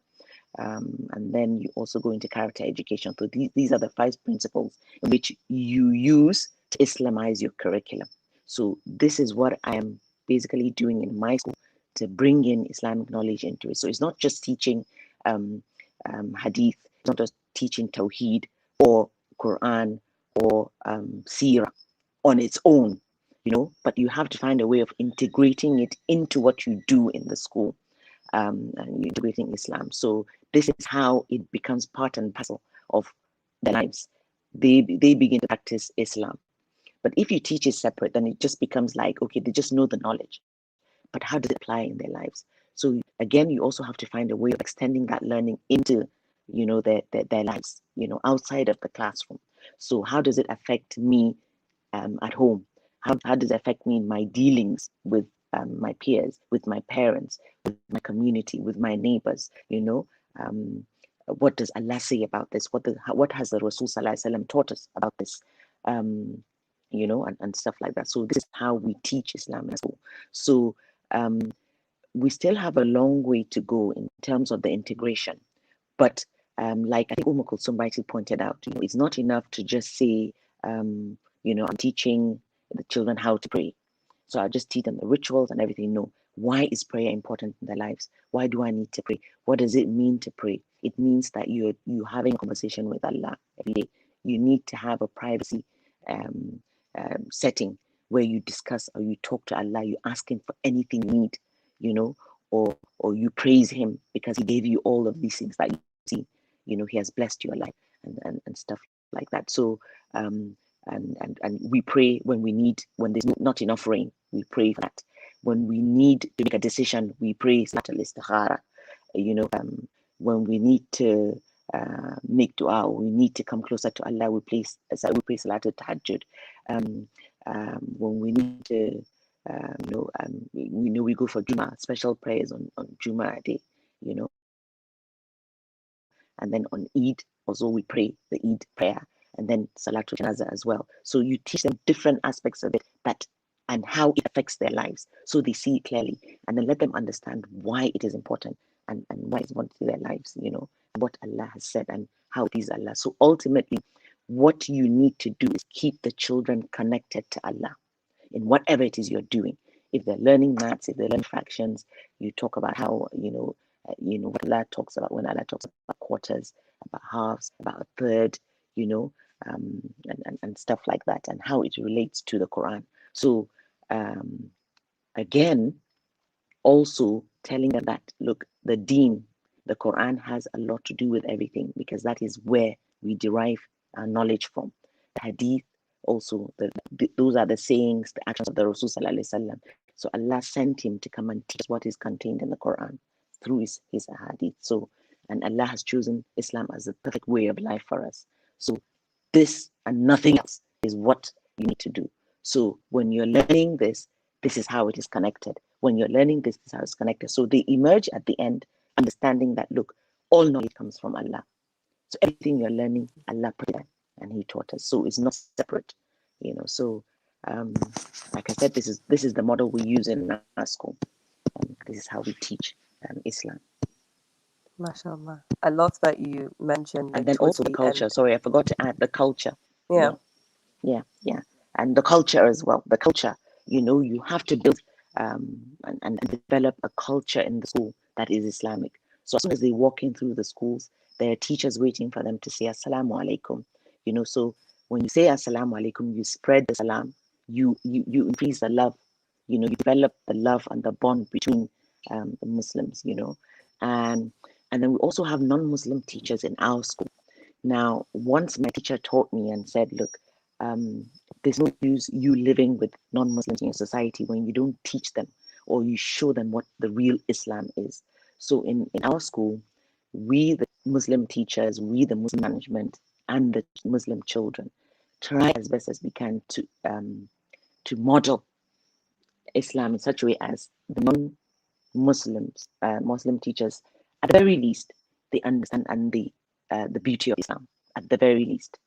And then you also go into character education. So these are the 5 principles in which you use to Islamize your curriculum. So this is what I am basically doing in my school, to bring in Islamic knowledge into it. So it's not just teaching hadith, it's not just teaching Tawheed or Quran or Seerah on its own, you know, but you have to find a way of integrating it into what you do in the school. And integrating Islam. So this is how it becomes part and parcel of their lives. They begin to practice Islam. But if you teach it separate, then it just becomes like, okay, they just know the knowledge, but how does it apply in their lives? So again, you also have to find a way of extending that learning into, you know, their lives, you know, outside of the classroom. So how does it affect me at home? How does it affect me in my dealings with my peers, with my parents, with my community, with my neighbors? You know, what does Allah say about this? What has the Rasul Sallallahu Alaihi Wasallam taught us about this? You know, and stuff like that. So this is how we teach Islam as well. So we still have a long way to go in terms of the integration, but like I think Kulthum rightly pointed out, you know, it's not enough to just say, you know, I'm teaching the children how to pray, so I just teach them the rituals and everything. No, why is prayer important in their lives? Why do I need to pray? What does it mean to pray? It means that you're having a conversation with Allah every day. You need to have a privacy setting where you discuss or you talk to Allah. You ask Him for anything you need, you know, or you praise Him because He gave you all of these things that you see. You know, He has blessed your life and stuff like that. So and we pray when there's not enough rain. We pray for that. When we need to make a decision, we pray Salatul Istikhara. When we need to make dua, we need to come closer to Allah, we pray Salatul Tahajjud. When we need to, we go for Juma, special prayers on Juma day, and then on Eid also we pray the Eid prayer, and then Salatul Janazah as well. So you teach them different aspects of it and how it affects their lives, so they see it clearly, and then let them understand why it is important and why it's important to their lives, what Allah has said and how it is Allah. So ultimately, what you need to do is keep the children connected to Allah in whatever it is you're doing. If they're learning maths, if they're learning fractions, you talk about how, what Allah talks about when Allah talks about quarters, about halves, about a third, and stuff like that, and how it relates to the Quran. So, again, also telling them that, look, the Deen, the Quran has a lot to do with everything, because that is where we derive our knowledge from. The Hadith, also, those are the sayings, the actions of the Rasul Sallallahu Alaihi Wasallam. So Allah sent him to come and teach what is contained in the Quran through his Hadith. So, and Allah has chosen Islam as the perfect way of life for us. So this and nothing else is what you need to do. So when you're learning this is how it is connected. When you're learning this is how it's connected. So they emerge at the end, understanding that, look, all knowledge comes from Allah. So everything you're learning, Allah put it and He taught us. So it's not separate, So, like I said, this is the model we use in our school. This is how we teach Islam. MashaAllah. I love that you mentioned. And then also the culture. Sorry, I forgot to add the culture. Yeah. And the culture as well. The culture, you have to build and develop a culture in the school that is Islamic. So as soon as they walk in through the schools, there are teachers waiting for them to say Assalamu alaikum. So when you say Assalamu alaikum, you spread the salam, you increase the love, you develop the love and the bond between the Muslims, and then we also have non-Muslim teachers in our school. Now, once my teacher taught me and said, look, there's no use you living with non-Muslims in your society when you don't teach them or you show them what the real Islam is. So in our school, we, the Muslim teachers, we, the Muslim management, and the Muslim children, try as best as we can to model Islam in such a way as the non-Muslims, Muslim teachers, at the very least, they understand and the beauty of Islam, at the very least.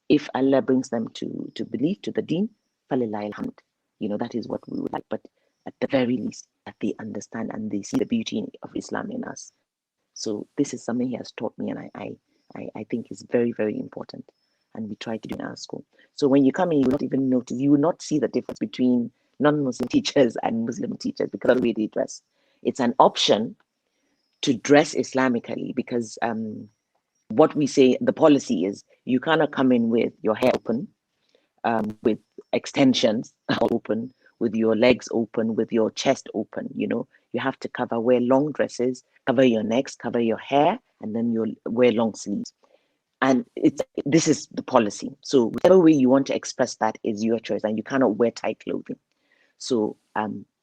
If Allah brings them to believe, to the Deen, falillahi alhamd, that is what we would like. But at the very least, that they understand and they see the beauty of Islam in us. So this is something He has taught me, and I think is very, very important. And we try to do in our school. So when you come in, you will not even notice, you will not see the difference between non-Muslim teachers and Muslim teachers because of the way they dress. It's an option to dress Islamically because what we say, the policy is you cannot come in with your hair open, with extensions all open, with your legs open, with your chest open. You have to wear long dresses, cover your necks, cover your hair, and then you'll wear long sleeves. And this is the policy. So whichever way you want to express that is your choice, and you cannot wear tight clothing. So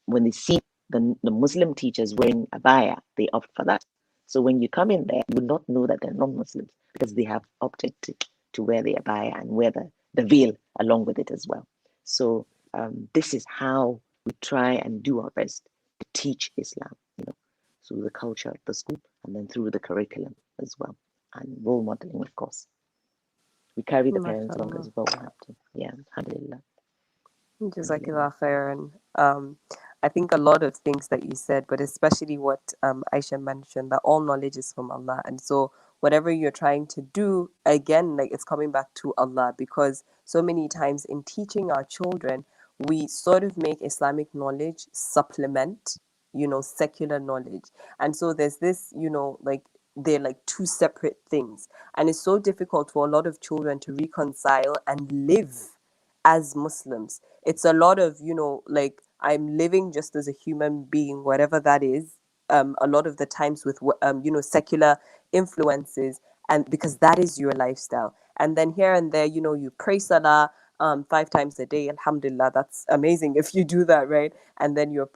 when they see the Muslim teachers wearing abaya, they opt for that. So when you come in there, you will not know that they're non-Muslims because they have opted to wear the abaya and wear the veil along with it as well. So this is how we try and do our best to teach Islam, through the culture of the school and then through the curriculum as well, and role modeling, of course. We carry the parents along as well. We have to. Yeah, alhamdulillah. Jazakallah khairan. I think a lot of things that you said, but especially what Aisha mentioned, that all knowledge is from Allah. And so whatever you're trying to do, again, like it's coming back to Allah, because so many times in teaching our children, we sort of make Islamic knowledge supplement, secular knowledge. And so there's this, like they're like two separate things. And it's so difficult for a lot of children to reconcile and live as Muslims. It's a lot of, like I'm living just as a human being, whatever that is, a lot of the times with, secular influences, and because that is your lifestyle. And then here and there, you pray salah, 5 times a day. Alhamdulillah, that's amazing if you do that, right? And then you're,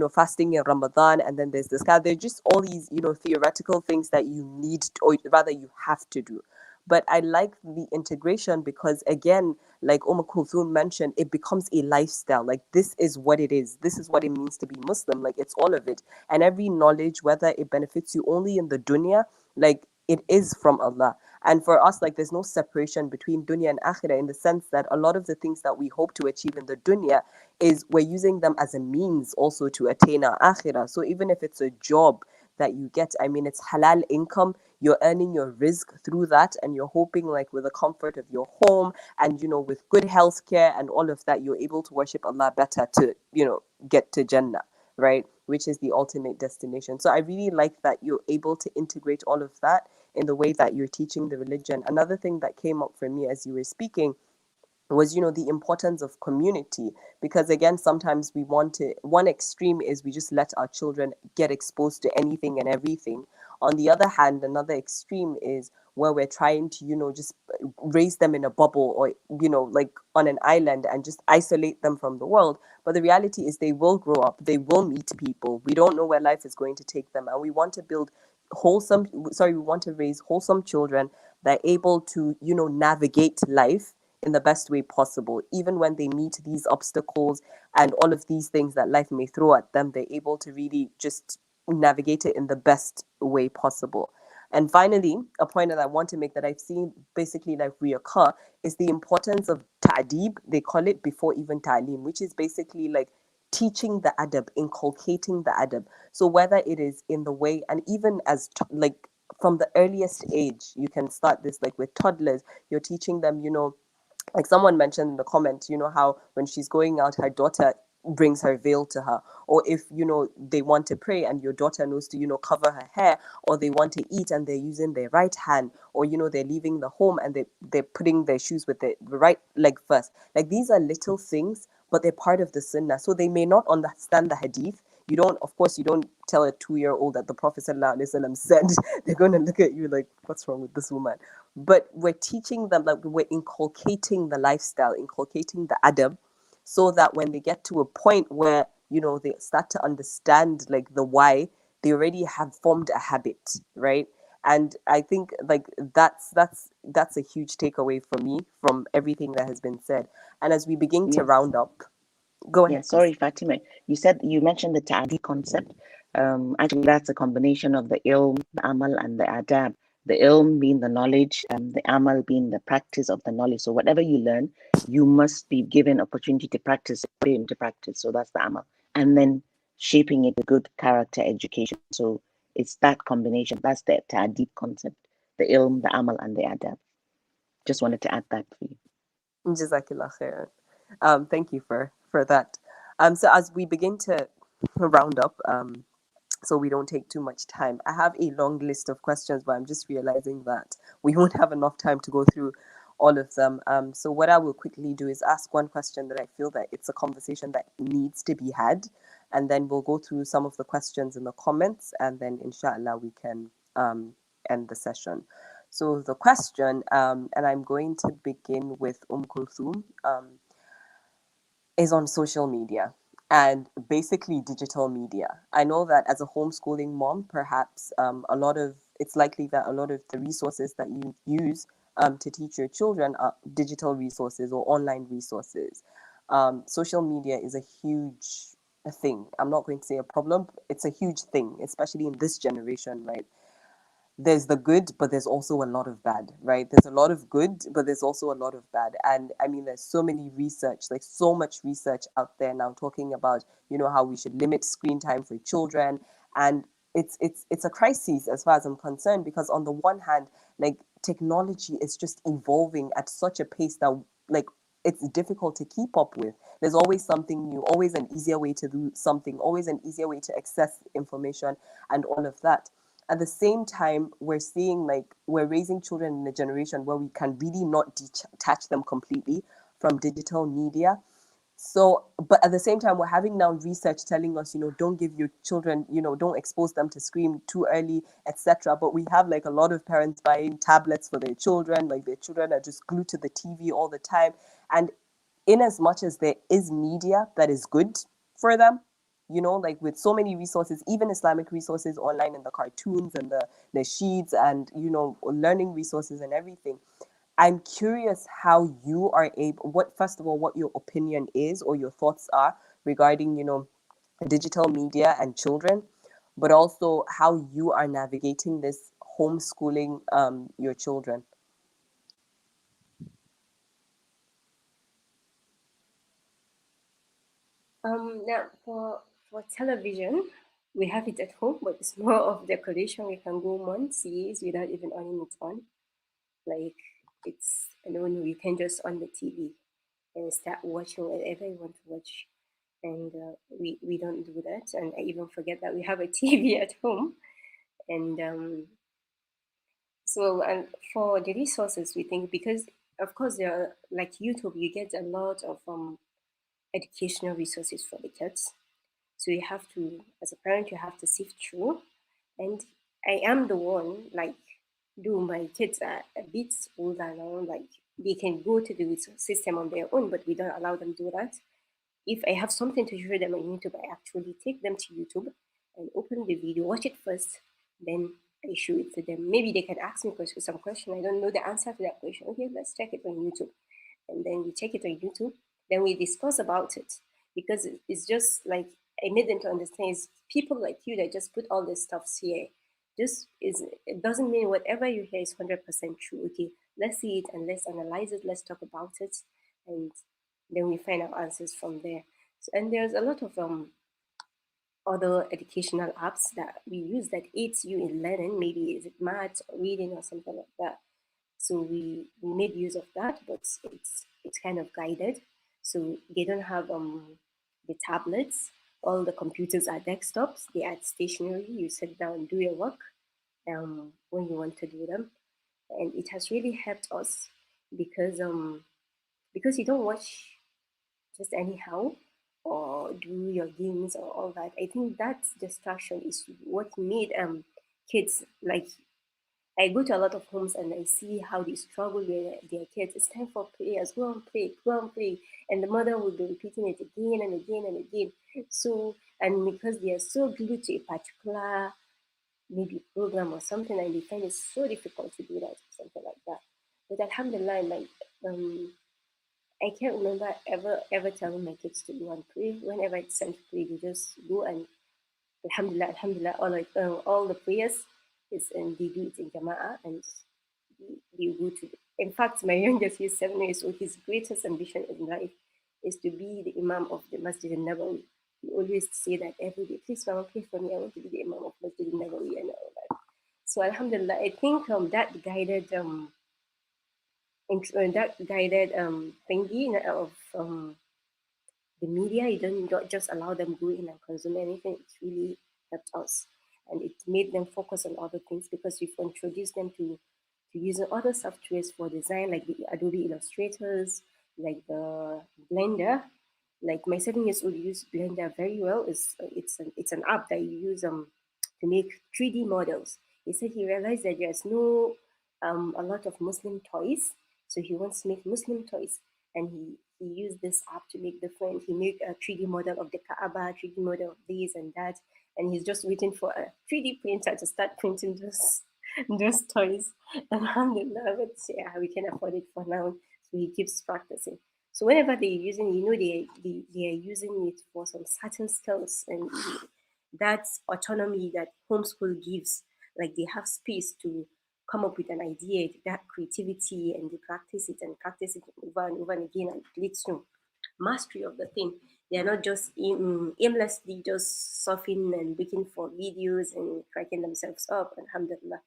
fasting in Ramadan, and then there's this guy. There's just all these, theoretical things that you need, or rather you have to do. But I like the integration because, again, like Kulthum mentioned, it becomes a lifestyle. Like, this is what it is. This is what it means to be Muslim. Like, it's all of it. And every knowledge, whether it benefits you only in the dunya, like, it is from Allah. And for us, like, there's no separation between dunya and akhirah, in the sense that a lot of the things that we hope to achieve in the dunya is we're using them as a means also to attain our akhirah. So even if it's a job that you get, I mean, it's halal income, you're earning your rizq through that, and you're hoping, like, with the comfort of your home and, with good health care and all of that, you're able to worship Allah better to, get to Jannah, right? Which is the ultimate destination. So I really like that you're able to integrate all of that in the way that you're teaching the religion. Another thing that came up for me as you were speaking was, the importance of community, because again, sometimes we want to, one extreme is we just let our children get exposed to anything and everything. On the other hand, another extreme is where we're trying to, just raise them in a bubble, or, like on an island, and just isolate them from the world. But the reality is they will grow up, they will meet people. We don't know where life is going to take them, and we want to build we want to raise wholesome children that are able to, navigate life in the best way possible. Even when they meet these obstacles and all of these things that life may throw at them, they're able to really just navigate it in the best way possible. And finally, a point that I want to make that I've seen basically like reoccur is the importance of ta'deeb, they call it, before even ta'lim, which is basically like teaching the adab, inculcating the adab. So whether it is in the way, and even as like from the earliest age, you can start this like with toddlers, you're teaching them, like someone mentioned in the comment, how when she's going out, her daughter brings her veil to her. Or if, they want to pray and your daughter knows to, cover her hair, or they want to eat and they're using their right hand, or, they're leaving the home and they're putting their shoes with the right leg first. Like, these are little things, but they're part of the sunnah. So they may not understand the hadith. Of course, you don't tell a 2-year-old that the Prophet ﷺ said. They're going to look at you like, what's wrong with this woman? But we're teaching them, like, we're inculcating the lifestyle, inculcating the adab, so that when they get to a point where, they start to understand, like, the why, they already have formed a habit, right? And I think, like, that's a huge takeaway for me from everything that has been said. And as we begin to Yes. round up, go Yeah, ahead, please. sorry, Fatima. You mentioned the ta'adi concept. Actually, that's a combination of the ilm, the amal, and the adab. The ilm being the knowledge, the amal being the practice of the knowledge. So whatever you learn, you must be given opportunity to practice it, put it into practice. So that's the amal. And then shaping it with good character education. So it's that combination. That's the ta'adi concept. The ilm, the amal, and the adab. Just wanted to add that for you. Jazakallah khairan. Thank you for that. So as we begin to round up, so we don't take too much time, I have a long list of questions, but I'm just realizing that we won't have enough time to go through all of them. So what I will quickly do is ask one question that I feel that it's a conversation that needs to be had, and then we'll go through some of the questions in the comments, and then inshallah we can end the session. So the question, and I'm going to begin with Kulthum, is on social media and basically digital media. I know that as a homeschooling mom, perhaps it's likely that a lot of the resources that you use to teach your children are digital resources or online resources. Social media is a huge thing. I'm not going to say a problem. It's a huge thing, especially in this generation, right? There's the good, but there's also a lot of bad, right? There's a lot of good, but there's also a lot of bad. And I mean, there's so many research, like so much research out there now talking about, how we should limit screen time for children. And it's a crisis as far as I'm concerned, because on the one hand, like, technology is just evolving at such a pace that, like, it's difficult to keep up with. There's always something new, always an easier way to do something, always an easier way to access information and all of that. At the same time, we're seeing, like, we're raising children in a generation where we can really not detach them completely from digital media. So, but at the same time, we're having now research telling us, don't give your children, don't expose them to screen too early, etc. But we have, like, a lot of parents buying tablets for their children, like their children are just glued to the TV all the time. And in as much as there is media that is good for them, like with so many resources, even Islamic resources online, and the cartoons and the sheets, and learning resources and everything. I'm curious how you are able, first of all, what your opinion is or your thoughts are regarding, digital media and children, but also how you are navigating this homeschooling your children. Now for television, we have it at home, but it's more of decoration. We can go months, years without even owning it on. Like it's no, you can just on the TV and start watching whatever you want to watch. And we don't do that. And I even forget that we have a TV at home. And so and for the resources, we think because of course there are like YouTube, you get a lot of educational resources for the kids. So you have to, as a parent, you have to sift through. And I am the one, like, do my kids are a bit older now, like they can go to the resource system on their own, but we don't allow them to do that. If I have something to show them on YouTube, I actually take them to YouTube and open the video, watch it first, then I show it to them. Maybe they can ask me some question. I don't know the answer to that question. Okay, let's check it on YouTube. And then we check it on YouTube. Then we discuss about it because it's just like I made them to understand is people like you that just put all this stuff here. Just is it doesn't mean whatever you hear is 100% true. Okay, let's see it and let's analyze it. Let's talk about it, and then we find our answers from there. So, and there's a lot of other educational apps that we use that aids you in learning. Maybe is it maths or reading or something like that. So we made use of that, but it's kind of guided. So they don't have the tablets. All the computers are desktops. They are stationary. You sit down, do your work when you want to do them, and it has really helped us because you don't watch just anyhow or do your games or all that. I think that distraction is what made kids like I go to a lot of homes and I see how they struggle with their kids. It's time for prayers. Go and pray. Go and pray. And the mother will be repeating it again and again and again. So, and because they are so glued to a particular maybe program or something, and they find it so difficult to do that or something like that. But alhamdulillah, like I can't remember ever telling my kids to go and pray. Whenever it's time to pray, they just go and alhamdulillah, alhamdulillah, all the prayers is and they do it in Jama'ah and they go to. In fact, my youngest, he's 7 years old. His greatest ambition in life is to be the Imam of the Masjid al-Nabawi. He always say that every day. Please, Mama, pray for me. I want to be the Imam of Masjid al-Nabawi and all that. So, alhamdulillah, I think that guided thingy of the media. You don't just allow them go in and consume anything. It really helped us, and it made them focus on other things because we've introduced them to using other softwares for design, like the Adobe Illustrators, like the Blender. Like my 7 years old use Blender very well. It's an app that you use to make 3D models. He said he realized that there's no a lot of Muslim toys, so he wants to make Muslim toys, and he used this app to make different. He made a 3D model of the Kaaba, 3D model of this and that, and he's just waiting for a 3D printer to start printing those toys. Alhamdulillah, but yeah, we can afford it for now. So he keeps practicing. So whenever they're using, they are using it for some certain skills, and that autonomy that homeschool gives, like they have space to come up with an idea, that creativity, and they practice it over and over and again, and it leads to mastery of the thing. They are not just aimlessly just surfing and looking for videos and cracking themselves up, alhamdulillah.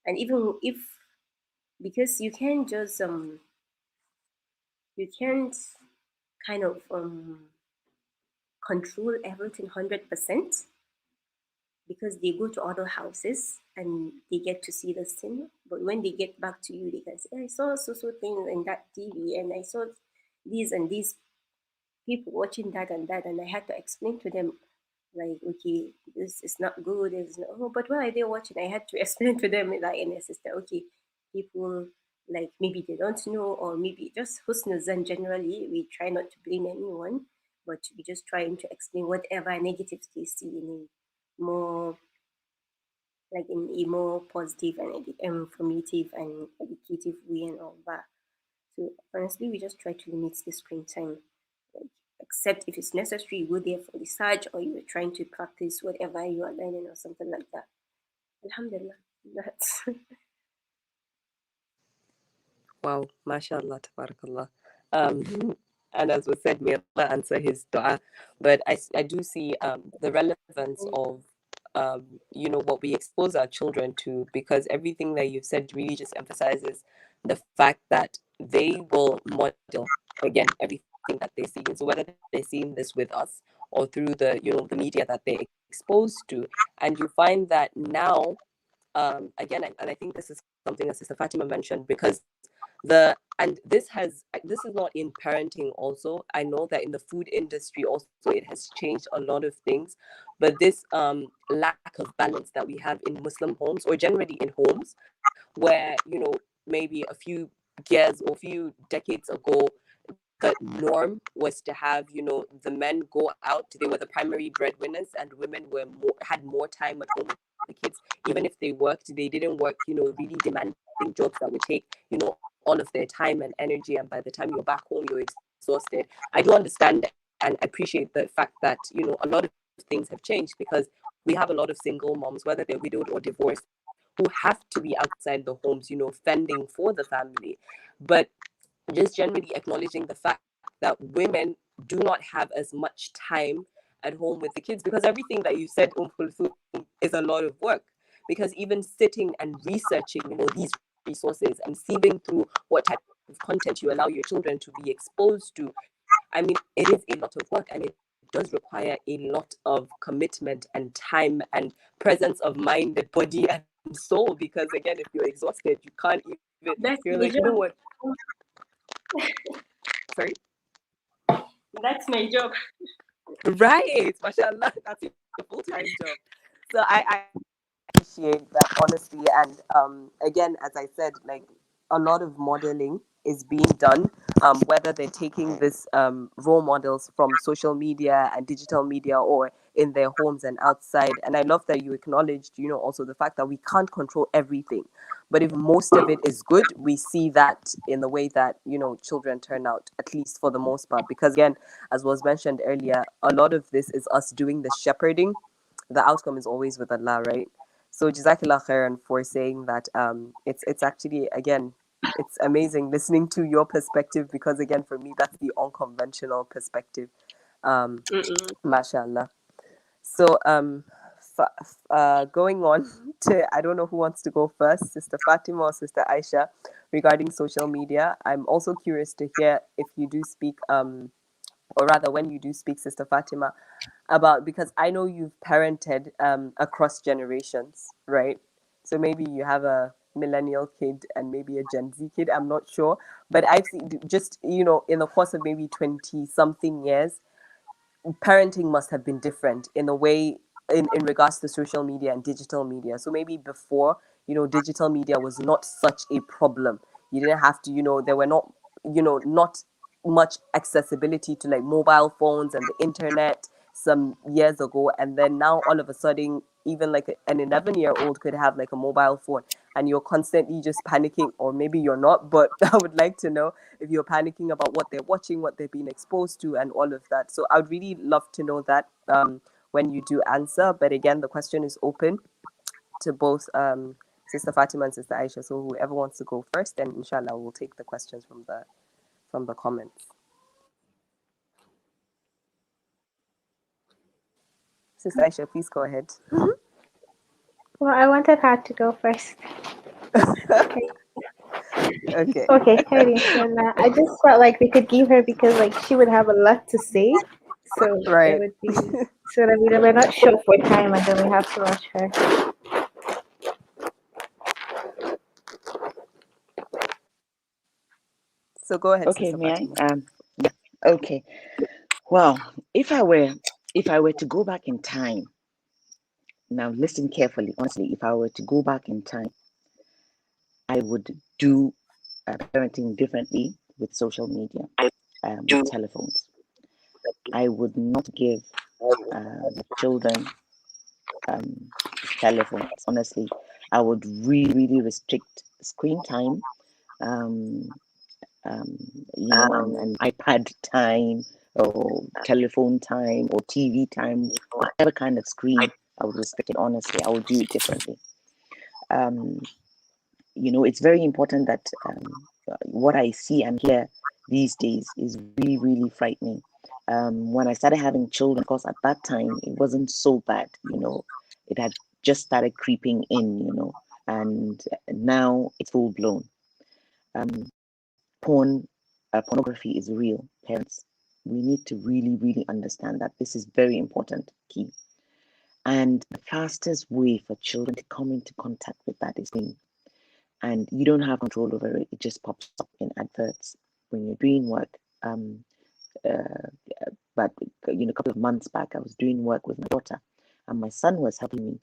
And even if because you can't kind of control everything 100% because they go to other houses and they get to see this thing. But when they get back to you, they can say, I saw so things in that TV and I saw these and these people watching that and that. And I had to explain to them, like, okay, this is not good. It's not, oh, but why are they watching? I had to explain to them, like, and my sister, okay, people like maybe they don't know, or maybe just husnuzan generally. We try not to blame anyone, but we just trying to explain whatever negatives they see in a more positive and informative and educative way and all that. So honestly, we just try to limit the screen time. Like, except if it's necessary, you go there for research or you're trying to practice whatever you are learning or something like that. Alhamdulillah. That's Wow, mashallah, tabarakallah. And as was said, may Allah answer his dua. But I do see the relevance of what we expose our children to, because everything that you've said really just emphasizes the fact that they will model again everything that they see. So whether they're seeing this with us or through the media that they're exposed to, and you find that now again, and I think this is something that Sister Fatima mentioned, because this is not in parenting also. I know that in the food industry also it has changed a lot of things, but this lack of balance that we have in Muslim homes, or generally in homes, where maybe a few years or a few decades ago the norm was to have the men go out, they were the primary breadwinners, and women had more time at home with the kids. Even if they worked, they didn't work really demanding jobs that would take all of their time and energy, and by the time you're back home you're exhausted. I do understand and appreciate the fact that a lot of things have changed, because we have a lot of single moms, whether they're widowed or divorced, who have to be outside the homes fending for the family. But just generally acknowledging the fact that women do not have as much time at home with the kids, because everything that you said, Kulthum, is a lot of work. Because even sitting and researching these resources and sieving through what type of content you allow your children to be exposed to, I mean, it is a lot of work, and it does require a lot of commitment and time and presence of mind, body, and soul. Because again, if you're exhausted, you can't even, that's you're my like, you know job. what, sorry. That's my job. Right, mashallah, that's your full-time job. So I appreciate that honesty, and again, as I said, like, a lot of modeling is being done, whether they're taking this role models from social media and digital media, or in their homes and outside. And I love that you acknowledged also the fact that we can't control everything, but if most of it is good, we see that in the way that children turn out, at least for the most part. Because again, as was mentioned earlier, a lot of this is us doing the shepherding. The outcome is always with Allah, right? So Jazakallah khairan for saying that. It's actually, again, it's amazing listening to your perspective, because again, for me, that's the unconventional perspective. Mm-mm. Mashallah. So going on to, I don't know who wants to go first, Sister Fatima or Sister Aisha, regarding social media. I'm also curious to hear if you do speak, or rather when you do speak, Sister Fatima, about, because I know you've parented across generations, right? So maybe you have a millennial kid and maybe a Gen Z kid, I'm not sure. But I've seen, just, in the course of maybe 20 something years, parenting must have been different in a way, in regards to social media and digital media. So maybe before, digital media was not such a problem. You didn't have to, there were not much accessibility to like mobile phones and the internet some years ago. And then now all of a sudden, even like an 11-year-old could have like a mobile phone, and you're constantly just panicking, or maybe you're not, but I would like to know if you're panicking about what they're watching, what they've been exposed to, and all of that. So I would really love to know that when you do answer. But again, the question is open to both Sister Fatima and Sister Aisha. So whoever wants to go first, then inshallah we'll take the questions from the comments. Sister Aisha, please go ahead. Well, I wanted her to go first. Okay. Okay, Heidi. And I just felt like we could give her, because like she would have a lot to say, so it Right. would be so that we're not short for time and then we have to rush her. So go ahead, Okay, Sister may Fatima. I? Yeah. Okay. Well, if I were to go back in time, now listen carefully. Honestly, if I were to go back in time, I would do parenting differently with social media, with telephones. I would not give the children telephones. Honestly, I would really restrict screen time, um, um, and iPad time or telephone time or TV time, whatever kind of screen, I would restrict it. Honestly, I would do it differently. Um, it's very important that what I see and hear these days is really frightening. When I started having children, of course, at that time, it wasn't so bad, it had just started creeping in, and now it's full blown. Um, Pornography is real, parents. We need to really understand that this is very important, key. And the fastest way for children to come into contact with that is being, and you don't have control over it. It just pops up in adverts when you're doing work. Uh, but a couple of months back, I was doing work with my daughter, and my son was helping me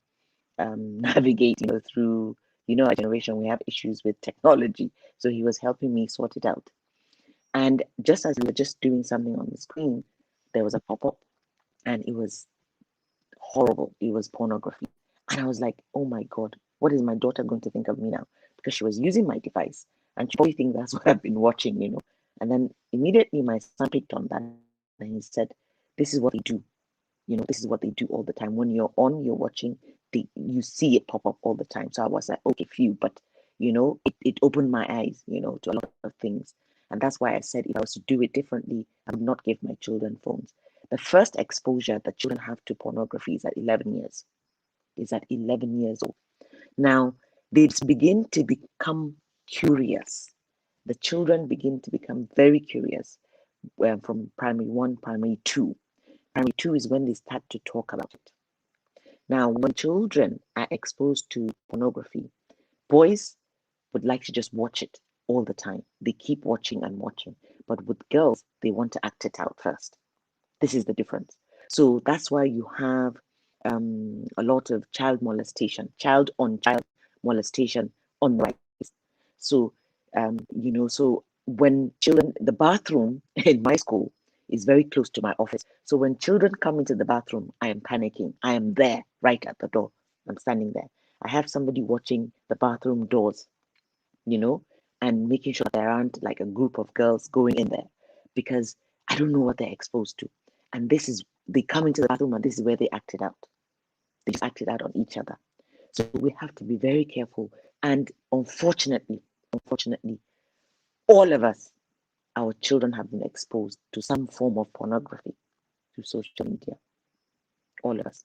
navigate, through, our generation, we have issues with technology. So he was helping me sort it out. And just as we were just doing something on the screen, there was a pop-up, and it was horrible. It was pornography. And I was like, oh my God, what is my daughter going to think of me now? Because she was using my device and she probably thinks that's what I've been watching, And then immediately my son picked on that and he said, this is what they do. This is what they do all the time. When you're watching, you see it pop up all the time. So I was like, okay, phew. But, it opened my eyes, to a lot of things. And that's why I said if I was to do it differently, I would not give my children phones. The first exposure that children have to pornography is at 11 years. Is at 11 years old. Now, they begin to become curious. The children begin to become very curious from primary 1, primary 2. Primary 2 is when they start to talk about it. Now, when children are exposed to pornography, boys would like to just watch it all the time. They keep watching and watching. But with girls, they want to act it out first. This is the difference. So that's why you have a lot of child molestation, child on child molestation on the rise. So, so when children, the bathroom in my school is very close to my office. So when children come into the bathroom, I am panicking. I am there right at the door. I'm standing there. I have somebody watching the bathroom doors, and making sure there aren't like a group of girls going in there because I don't know what they're exposed to. And they come into the bathroom and this is where they act it out. They just act it out on each other. So we have to be very careful. And unfortunately, all of us, our children have been exposed to some form of pornography through social media. All of us.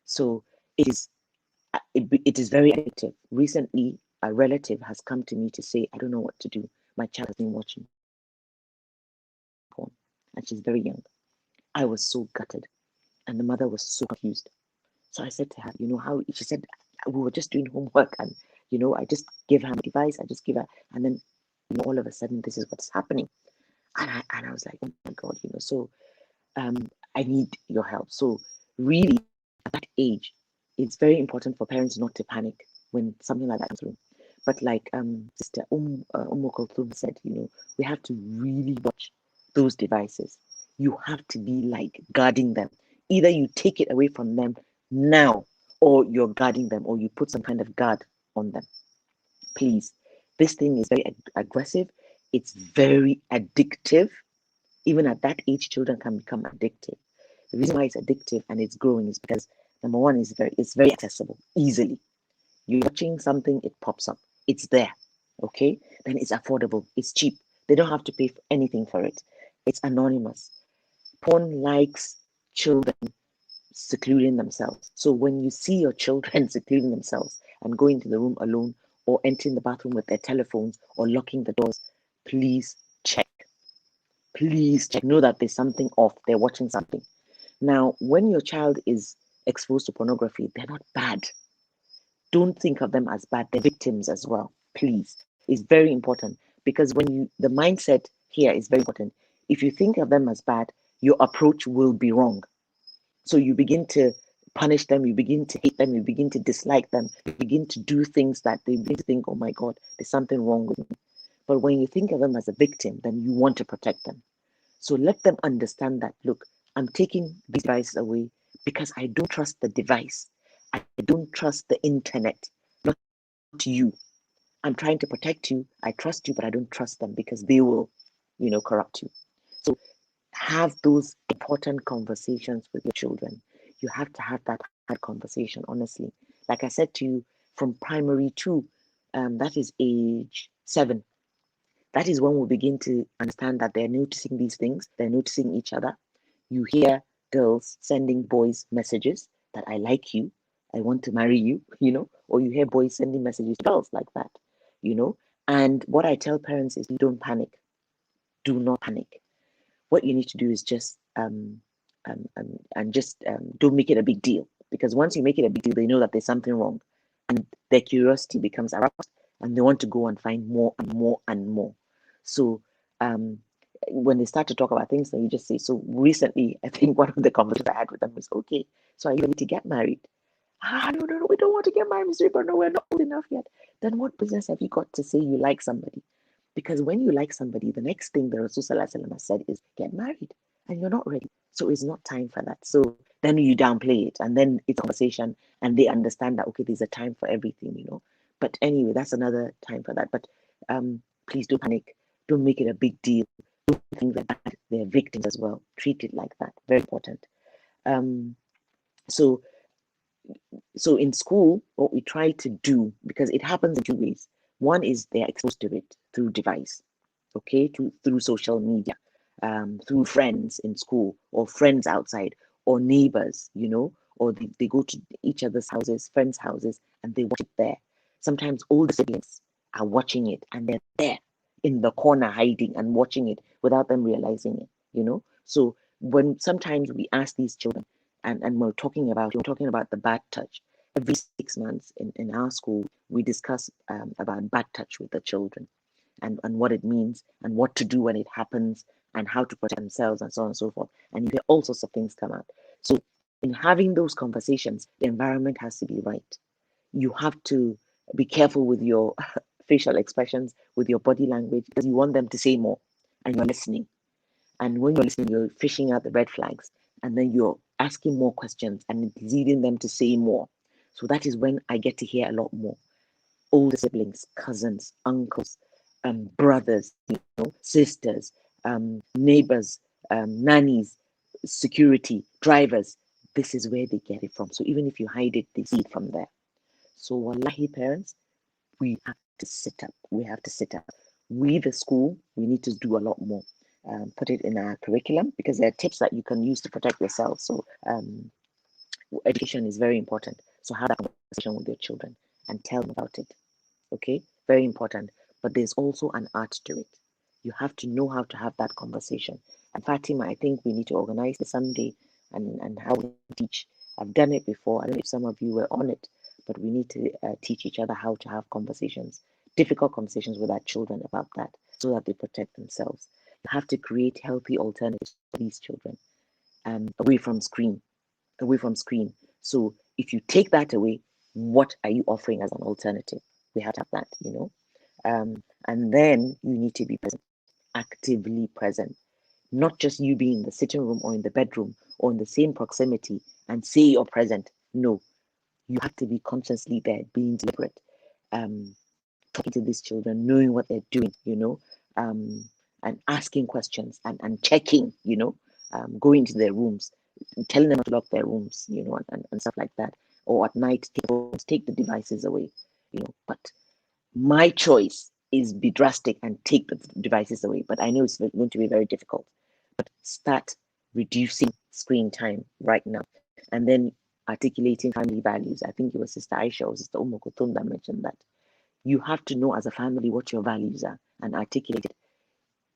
So it is very addictive. Recently, a relative has come to me to say, I don't know what to do. My child has been watching porn and she's very young. I was so gutted and the mother was so confused. So I said to her, how, she said, we were just doing homework and, I just give her my device, I just give her, and then, all of a sudden this is what's happening. And I was like, oh my God, so I need your help. So really at that age, it's very important for parents not to panic when something like that comes through. But like Sister Ummul Kulthum said, we have to really watch those devices. You have to be like guarding them. Either you take it away from them now, or you're guarding them, or you put some kind of guard on them. Please. This thing is very aggressive. It's very addictive. Even at that age, children can become addictive. The reason why it's addictive and it's growing is because number one is it's very accessible easily. You're watching something, it pops up. It's there. Okay? Then it's affordable. It's cheap. They don't have to pay for anything for it. It's anonymous. Porn likes children secluding themselves. So when you see your children secluding themselves and going into the room alone or entering the bathroom with their telephones or locking the doors, please check. Please check. Know that there's something off. They're watching something. Now, when your child is exposed to pornography, they're not bad. Don't think of them as bad. They're victims as well. Please. It's very important because the mindset here is very important. If you think of them as bad, your approach will be wrong. So you begin to punish them, you begin to hate them, you begin to dislike them, you begin to do things that they begin to think, oh my God, there's something wrong with me. But when you think of them as a victim, then you want to protect them. So let them understand that, look, I'm taking these devices away because I don't trust the device. I don't trust the internet, not you. I'm trying to protect you. I trust you, but I don't trust them because they will, corrupt you. So have those important conversations with your children. You have to have that hard conversation, honestly. Like I said to you, from primary two, that is age 7. That is when we begin to understand that they're noticing these things, they're noticing each other. You hear girls sending boys messages that I like you, I want to marry you, or you hear boys sending messages to girls like that, you know. And what I tell parents is don't panic. Do not panic. What you need to do is just and just don't make it a big deal, because once you make it a big deal, they know that there's something wrong, and their curiosity becomes aroused, and they want to go and find more and more and more. So um, when they start to talk about things, then you just say. So recently, I think one of the conversations I had with them was, okay, so are you ready to get married? No, no, no, we don't want to get married, Mr. Ibrahim. No, we're not old enough yet. Then what business have you got to say you like somebody? Because when you like somebody, the next thing the Rasul Sallallahu has said is get married, and you're not ready. So it's not time for that. So then you downplay it, and then it's a conversation, and they understand that, okay, there's a time for everything. But anyway, that's another time for that. But please don't panic. Don't make it a big deal. Don't think that they're victims as well. Treat it like that. Very important. Um, so so in school, what we try to do, because it happens in 2 ways. One is they are exposed to it through device, okay, through social media, through friends in school or friends outside or neighbors, or they go to each other's houses, friends' houses, and they watch it there. Sometimes older siblings are watching it and they're there in the corner hiding and watching it without them realizing it. So when sometimes we ask these children, and we're talking about the bad touch. Every 6 months in our school, we discuss about bad touch with the children, and what it means and what to do when it happens and how to protect themselves and so on and so forth. And you hear all sorts of things come out. So in having those conversations, the environment has to be right. You have to be careful with your facial expressions, with your body language, because you want them to say more and you're listening. And when you're listening, you're fishing out the red flags, and then you're asking more questions and leading them to say more. So that is when I get to hear a lot more. Older siblings, cousins, uncles, brothers, sisters, neighbors, nannies, security, drivers. This is where they get it from. So even if you hide it, they see it from there. So wallahi, parents, we have to sit up. We have to sit up. We, the school, we need to do a lot more. Put it in our curriculum, because there are tips that you can use to protect yourself. So education is very important. So have that conversation with your children and tell them about it. Okay, very important. But there's also an art to it. You have to know how to have that conversation. And Fatima, I think we need to organize the Sunday and how we teach. I've done it before. I don't know if some of you were on it, but we need to teach each other how to have conversations, difficult conversations with our children about that, so that they protect themselves. You have to create healthy alternatives for these children, away from screen, away from screen. So if you take that away, what are you offering as an alternative? We have to have that. And then you need to be present, actively present, not just you being in the sitting room or in the bedroom or in the same proximity and say you're present. No, you have to be consciously there, being deliberate, talking to these children, knowing what they're doing, and asking questions and checking, going to their rooms, telling them not to lock their rooms, and stuff like that. Or at night, take the devices away. But my choice is be drastic and take the devices away. But I know it's going to be very difficult. But start reducing screen time right now. And then articulating family values. I think it was Sister Aisha or Sister Kulthum that mentioned that. You have to know as a family what your values are and articulate it.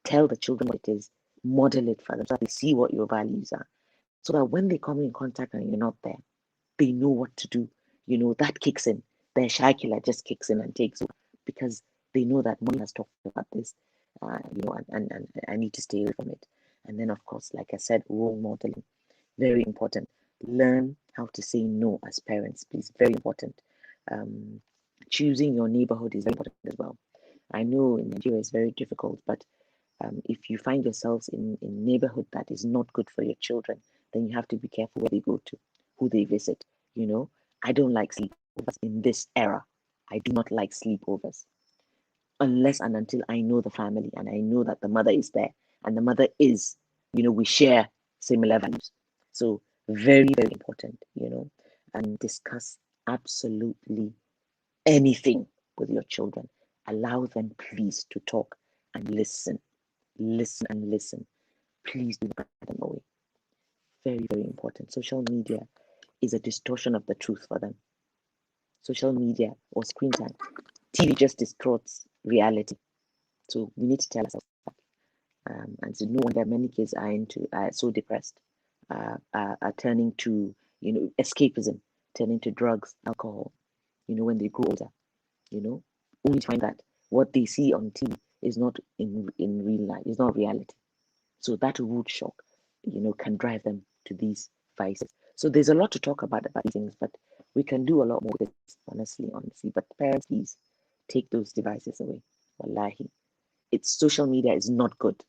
Tell the children what it is. Model it for them so that they see what your values are. So that when they come in contact and you're not there, they know what to do. That kicks in. Their shy killer just kicks in and takes over, because they know that mommy has talked about this, and I need to stay away from it. And then, of course, like I said, role modeling, very important. Learn how to say no as parents, please. Very important. Choosing your neighborhood is very important as well. I know in Nigeria it's very difficult, but if you find yourselves in a neighborhood that is not good for your children, then you have to be careful where they go to, who they visit. You know, I don't like sleepovers in this era. I do not like sleepovers unless and until I know the family and I know that the mother is there and the mother is, we share similar values. So very, very important, and discuss absolutely anything with your children. Allow them, please, to talk and listen. Listen and listen. Please do not get them away. Very, very important. Social media is a distortion of the truth for them. Social media or screen time. TV just distorts reality. So we need to tell ourselves that. And so no wonder many kids are so depressed, are turning to, escapism, turning to drugs, alcohol, when they grow older, only to find that what they see on TV is not in real life, is not reality. So that root shock, can drive them to these vices. So there's a lot to talk about these things, but we can do a lot more with this, honestly. But parents, please take those devices away. Wallahi. Social media is not good.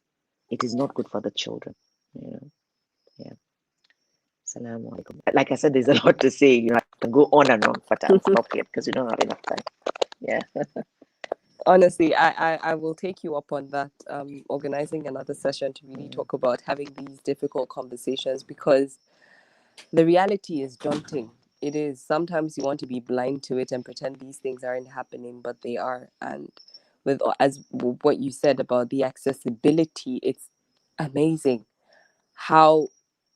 It is not good for the children. Yeah. Assalamu alaikum. Like I said, there's a lot to say. I can go on and on, but I'll stop here because we don't have enough time. Yeah. Honestly, I will take you up on that, organizing another session to really talk about having these difficult conversations, because the reality is daunting. It is. Sometimes you want to be blind to it and pretend these things aren't happening, but they are. And with, as what you said about the accessibility, it's amazing how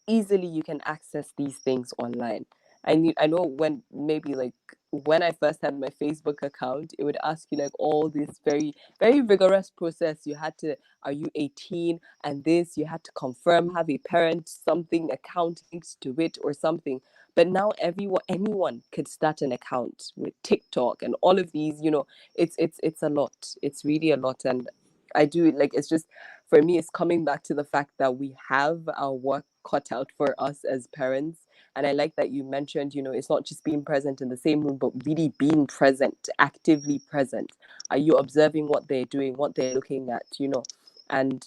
easily you can access these things online. I know when I first had my Facebook account, it would ask you like all this very, very rigorous process. You had to, are you 18? And this, you had to confirm, have a parent, something, account links to it or something. But now anyone could start an account with TikTok and all of these, it's a lot. It's really a lot. And I do like, it's just, for me, it's coming back to the fact that we have our work cut out for us as parents. And I like that you mentioned, it's not just being present in the same room, but really being present, actively present. Are you observing what they're doing, what they're looking at, And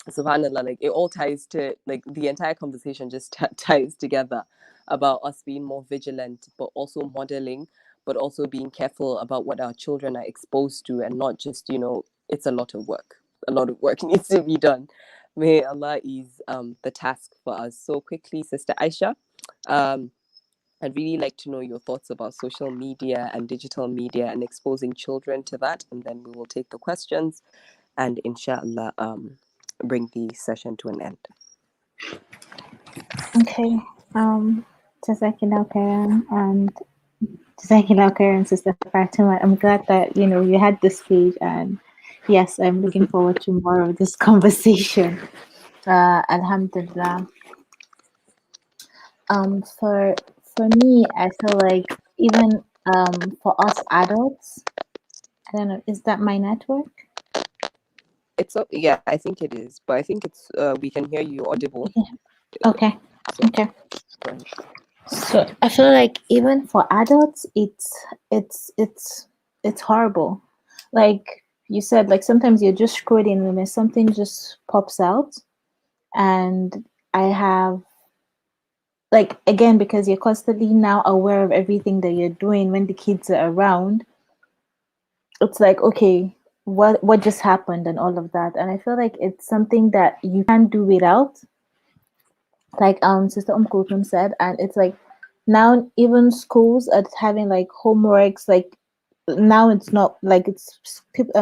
subhanallah, like it all ties to, like the entire conversation just ties together about us being more vigilant, but also modeling, but also being careful about what our children are exposed to, and not just, it's a lot of work. A lot of work needs to be done. May Allah ease the task for us. So quickly, Sister Aisha, I'd really like to know your thoughts about social media and digital media and exposing children to that, and then we will take the questions and inshallah bring the session to an end. Okay. Jazakallah khairan, and Jazakallah khairan, Sister Fatima. I'm glad that you had this page, and yes, I'm looking forward to more of this conversation. Alhamdulillah. For me, I feel like even for us adults, I don't know, is that my network? Yeah, I think it is, but I think it's we can hear you audible. Okay. So, Okay. So I feel like even for adults, it's horrible. Like you said, like sometimes you're just scrolling and then something just pops out, and I have, like, again, because you're constantly now aware of everything that you're doing when the kids are around, it's like, okay, what just happened and all of that. And I feel like it's something that you can't do without, like Sister Kulthum said. And it's like now even schools are having like homeworks, like now it's not like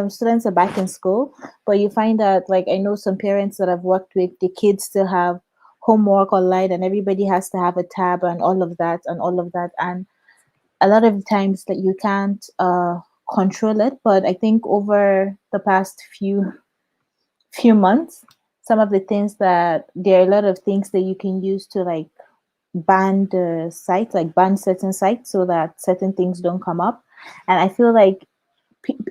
students are back in school, but you find that, like, I know some parents that I've worked with, the kids still have homework online and everybody has to have a tab and all of that and all of that. And a lot of times that you can't control it. But I think over the past few months, some of the things that there are a lot of things that you can use to like ban the site, like ban certain sites so that certain things don't come up. And I feel like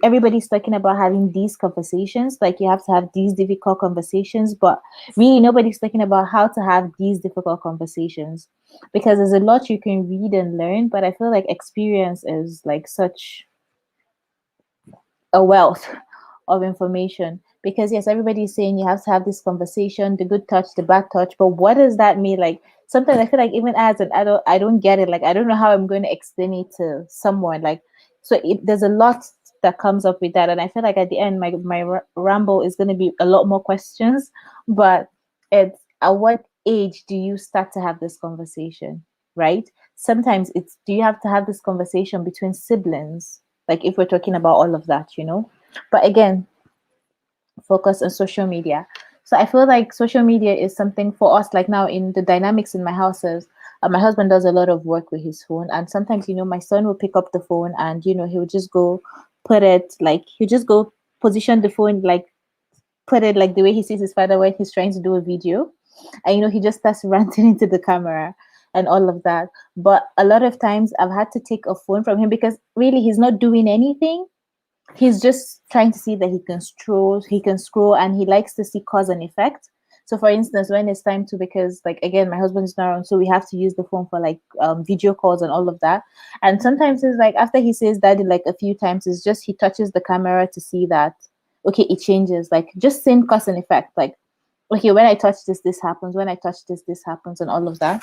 everybody's talking about having these conversations, like you have to have these difficult conversations, but really nobody's talking about how to have these difficult conversations, because there's a lot you can read and learn, but I feel like experience is like such a wealth of information. Because yes, everybody's saying you have to have this conversation, the good touch, the bad touch, but what does that mean? Like sometimes I feel like even as an adult, I don't get it. Like I don't know how I'm going to explain it to someone. Like there's a lot that comes up with that, and I feel like at the end, my ramble is going to be a lot more questions. But it's at what age do you start to have this conversation, right? Sometimes it's, do you have to have this conversation between siblings? Like if we're talking about all of that, But again, focus on social media. So I feel like social media is something for us, like now in the dynamics in my houses. My husband does a lot of work with his phone, and sometimes, my son will pick up the phone and, he'll just go put it, like, he'll just go position the phone, like, put it like the way he sees his father when he's trying to do a video. And, he just starts ranting into the camera and all of that. But a lot of times I've had to take a phone from him because really he's not doing anything. He's just trying to see that he can scroll, and he likes to see cause and effect. So for instance, when it's time to, because like again, my husband is not around, so we have to use the phone for like video calls and all of that. And sometimes it's like after he says daddy like a few times, it's just he touches the camera to see that okay, it changes, like just same cause and effect, like okay, when I touch this happens, when I touch this happens, and all of that.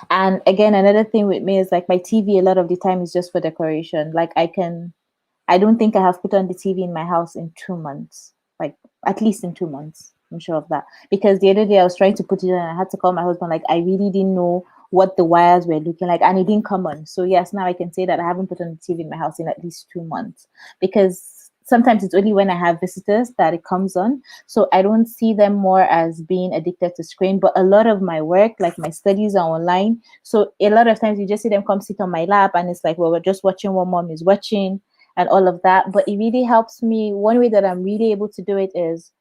And again, another thing with me is like my TV a lot of the time is just for decoration. Like I don't think I have put on the TV in my house in 2 months, like at least in 2 months. I'm sure of that. Because the other day I was trying to put it on and I had to call my husband. Like I really didn't know what the wires were looking like, and it didn't come on. So yes, now I can say that I haven't put on the TV in my house in at least 2 months, because sometimes it's only when I have visitors that it comes on. So I don't see them more as being addicted to screen. But a lot of my work, like my studies, are online. So a lot of times you just see them come sit on my lap and it's like, well, we're just watching what mom is watching and all of that. But it really helps me. One way that I'm really able to do it is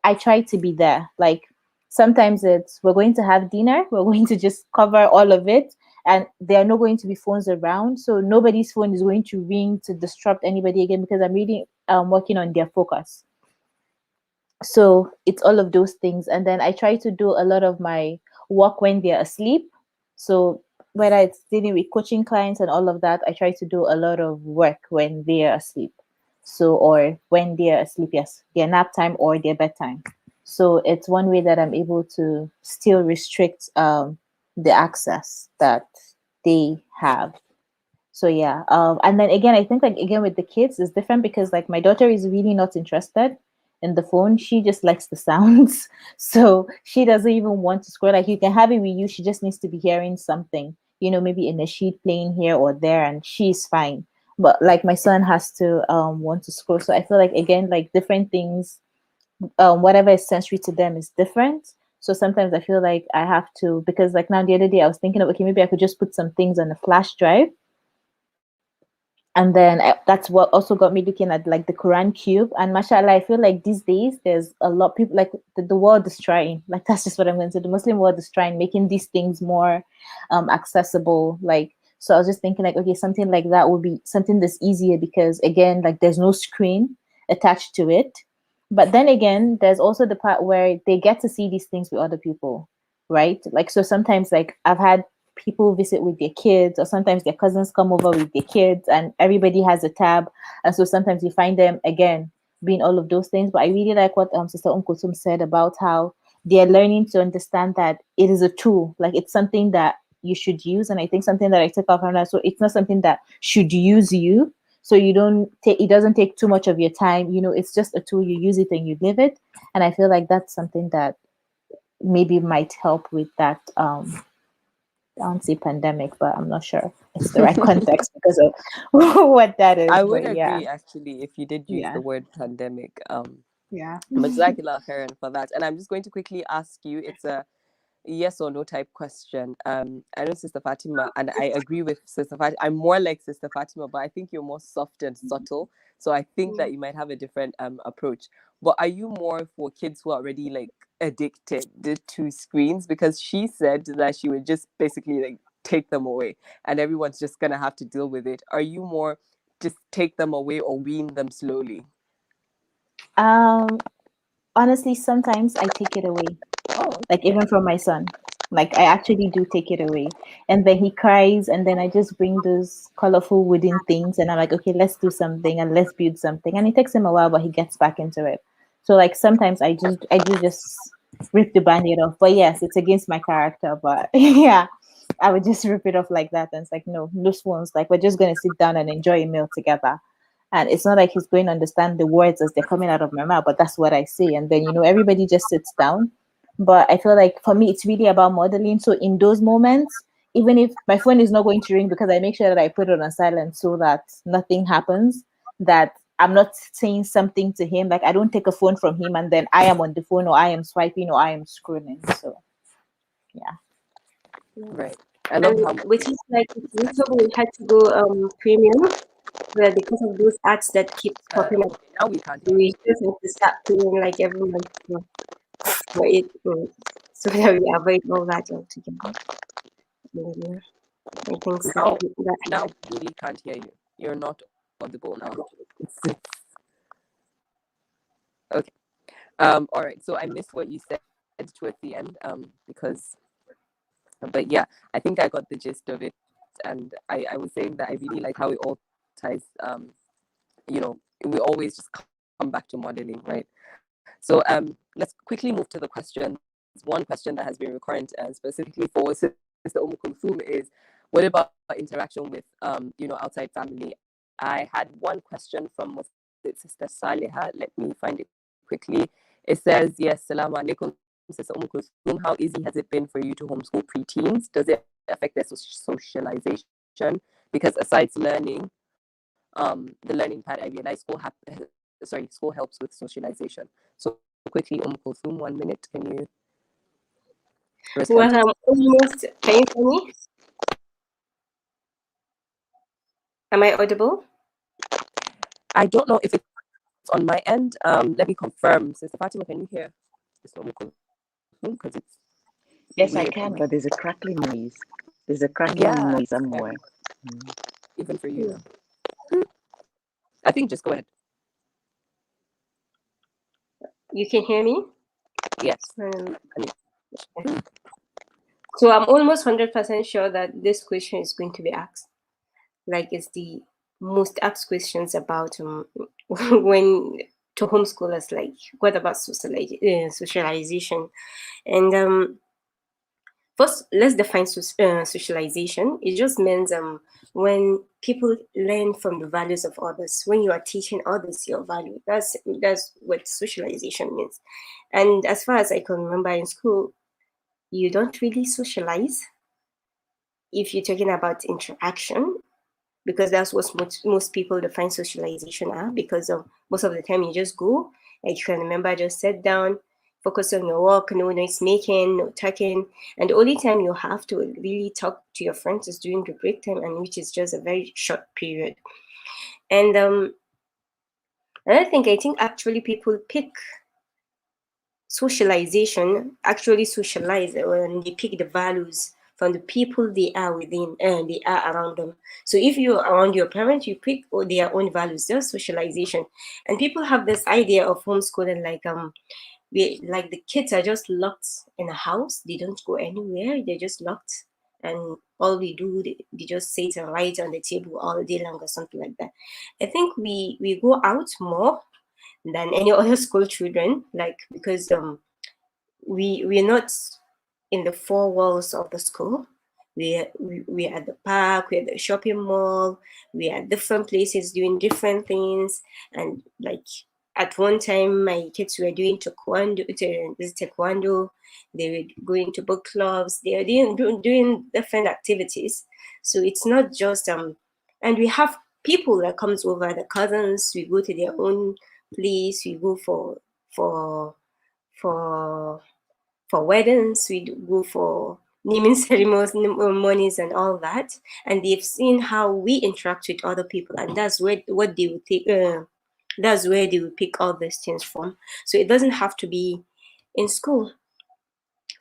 I try to be there. Like sometimes it's, we're going to have dinner, we're going to just cover all of it, and there are not going to be phones around. So nobody's phone is going to ring to disrupt anybody again, because I'm really working on their focus. So it's all of those things. And then I try to do a lot of my work when they're asleep. So whether it's dealing with coaching clients and all of that, I try to do a lot of work when they're asleep. So, or when they're asleep, yes, their nap time or their bedtime. So it's one way that I'm able to still restrict the access that they have. So yeah, and then again, I think like again with the kids is different, because like my daughter is really not interested in the phone. She just likes the sounds, so she doesn't even want to scroll. Like you can have it with you, she just needs to be hearing something, maybe in a sheet playing here or there, and she's fine. But like my son has to want to scroll. So I feel like again, like different things, whatever is sensory to them is different. So sometimes I feel like I have to, because like now the other day I was thinking of, okay, maybe I could just put some things on a flash drive. And then that's what also got me looking at like the Quran cube. And mashallah, I feel like these days there's a lot of people, like the world is trying, like that's just what I'm going to say, the Muslim world is trying, making these things more accessible. Like, so I was just thinking like, okay, something like that would be something that's easier, because again, like there's no screen attached to it. But then again, there's also the part where they get to see these things with other people, right? Like, so sometimes like I've had people visit with their kids, or sometimes their cousins come over with their kids, and everybody has a tab. And so sometimes you find them again being all of those things. But I really like what Sister Kulthum said about how they're learning to understand that it is a tool, like it's something that you should use. And I think something that I took off from that, so it's not something that should use you, so you don't take, it doesn't take too much of your time, it's just a tool, you use it and you live it. And I feel like that's something that maybe might help with that I don't say pandemic, but I'm not sure it's the right context because of what that is. I would But yeah, agree actually if you did use yeah, the word pandemic. yeah. But Jazakallah khairan for that. And I'm just going to quickly ask you, it's a yes or no type question. I know Sister Fatima, and I agree with Sister Fatima. I'm more like Sister Fatima, but I think you're more soft and subtle. So I think that you might have a different approach. But are you more for kids who are already like addicted to screens? Because she said that she would just basically like take them away, and everyone's just gonna have to deal with it. Are you more just take them away or wean them slowly? Um, Honestly, sometimes I take it away, Oh, like even from my son. Like I actually do take it away. And then he cries, and then I just bring those colorful wooden things, and I'm like, okay, let's do something and let's build something. And it takes him a while, but he gets back into it. So like sometimes I do just rip the band-aid off. But yes, it's against my character. But yeah, I would just rip it off like that. And it's like, no, loose ones. Like we're just gonna sit down and enjoy a meal together. And it's not like he's going to understand the words as they're coming out of my mouth, but that's what I say. And then, everybody just sits down. But I feel like for me, it's really about modeling. So in those moments, even if my phone is not going to ring, because I make sure that I put it on silent so that nothing happens, that I'm not saying something to him. Like I don't take a phone from him and then I am on the phone, or I am swiping, or I am scrolling. So yeah. Right. I love how which is like we had to go premium, where because of those ads that keep popping up, now we can't. we just have to start paying like every month for it, so that we avoid all that altogether. Yeah, I think so. Now we can't hear you. You're not audible now. Okay. All right. So I missed what you said towards the end. But yeah, I think I got the gist of it, and I was saying that I really like how it all ties. We always just come back to modeling, right? So let's quickly move to the questions. One question that has been recurrent, specifically for Sister Kulthum, is what about interaction with outside family? I had one question from Sister Saliha. Let me find it quickly. It says, yes, Salaam alaikum, Sister Kulthum. How easy has it been for you to homeschool preteens? Does it affect their socialization? Because aside learning, the learning part, I realized school helps with socialization. So quickly, Kulthum, 1 minute, can you respond? Well, I'm almost. Can you hear me? Am I audible? I don't know if it's on my end. Let me confirm. Sister Fatima, can you hear this Kulthum? Because it's yes, I can, but there's a crackling noise. There's a crackling noise somewhere. Even for you. I think just go ahead. You can hear me? Yes. So I'm almost 100% sure that this question is going to be asked. Like it's the most asked questions about when to homeschoolers, like what about socialization? And first, let's define socialization. It just means when people learn from the values of others. When you are teaching others your value, that's what socialization means. And as far as I can remember in school, you don't really socialize if you're talking about interaction, because that's what most people define socialization are, because most of the time you just go, like you can remember, just sit down, focus on your work, no noise making, no talking, and the only time you have to really talk to your friends is during the break time, and which is just a very short period. And another thing, I think actually people pick socialization, actually socialize when they pick the values from the people they are within and they are around them. So if you're around your parents, you pick their own values, their socialization. And people have this idea of homeschooling like the kids are just locked in a house, they don't go anywhere, they're just locked, and all we do, they just sit and write on the table all day long or something like that. I think we go out more than any other school children, like because we're not in the four walls of the school. We're at the park, we're at the shopping mall, we're at different places doing different things. And like at one time, my kids were doing taekwondo, they were going to book clubs, they are doing different activities. So it's not just and we have people that comes over, the cousins, we go to their own place, we go for weddings, we go for naming ceremonies and all that, and they've seen how we interact with other people, and that's where what they would take. That's where they will pick all these things from. So it doesn't have to be in school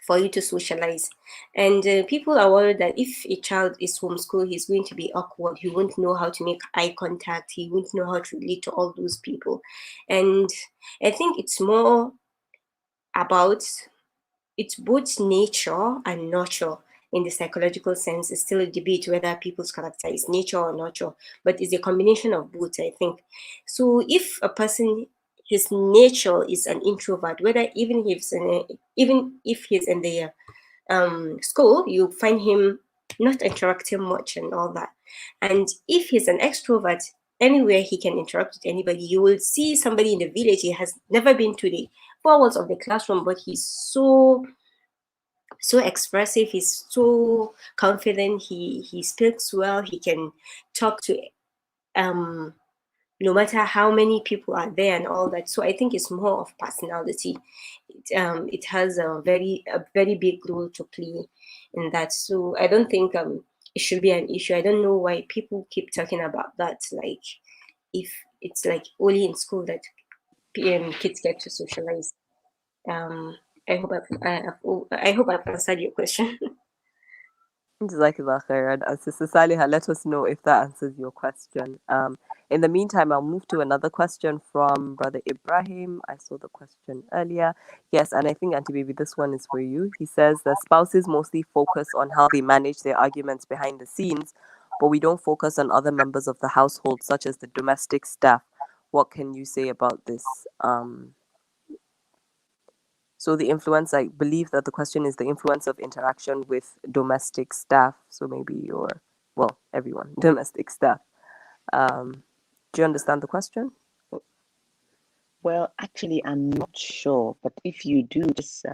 for you to socialize. And people are worried that if a child is homeschooled, he's going to be awkward. He won't know how to make eye contact. He won't know how to relate to all those people. And I think it's more about it's both nature and nurture. In the psychological sense, it's still a debate whether people's character is nature or nurture, but it's a combination of both, I think. So if a person, his nature is an introvert, whether even if he's in the school, you find him not interacting much and all that. And if he's an extrovert, anywhere he can interact with anybody. You will see somebody in the village, he has never been to the four walls of the classroom, but he's so expressive, he's so confident, he speaks well, he can talk to no matter how many people are there and all that. So I think it's more of personality. It has a very big role to play in that. So I don't think it should be an issue. I don't know why people keep talking about that, like if it's like only in school that kids get to socialize. I hope I've answered your question. Jazakallah khairan. Sister Saliha, let us know if that answers your question. In the meantime, I'll move to another question from Brother Ibrahim. I saw the question earlier. Yes, and I think, Auntie Baby, this one is for you. He says the spouses mostly focus on how they manage their arguments behind the scenes, but we don't focus on other members of the household, such as the domestic staff. What can you say about this? So the influence, I believe that the question is the influence of interaction with domestic staff. So maybe everyone, domestic staff. Do you understand the question? Well, actually, I'm not sure, but if you do, just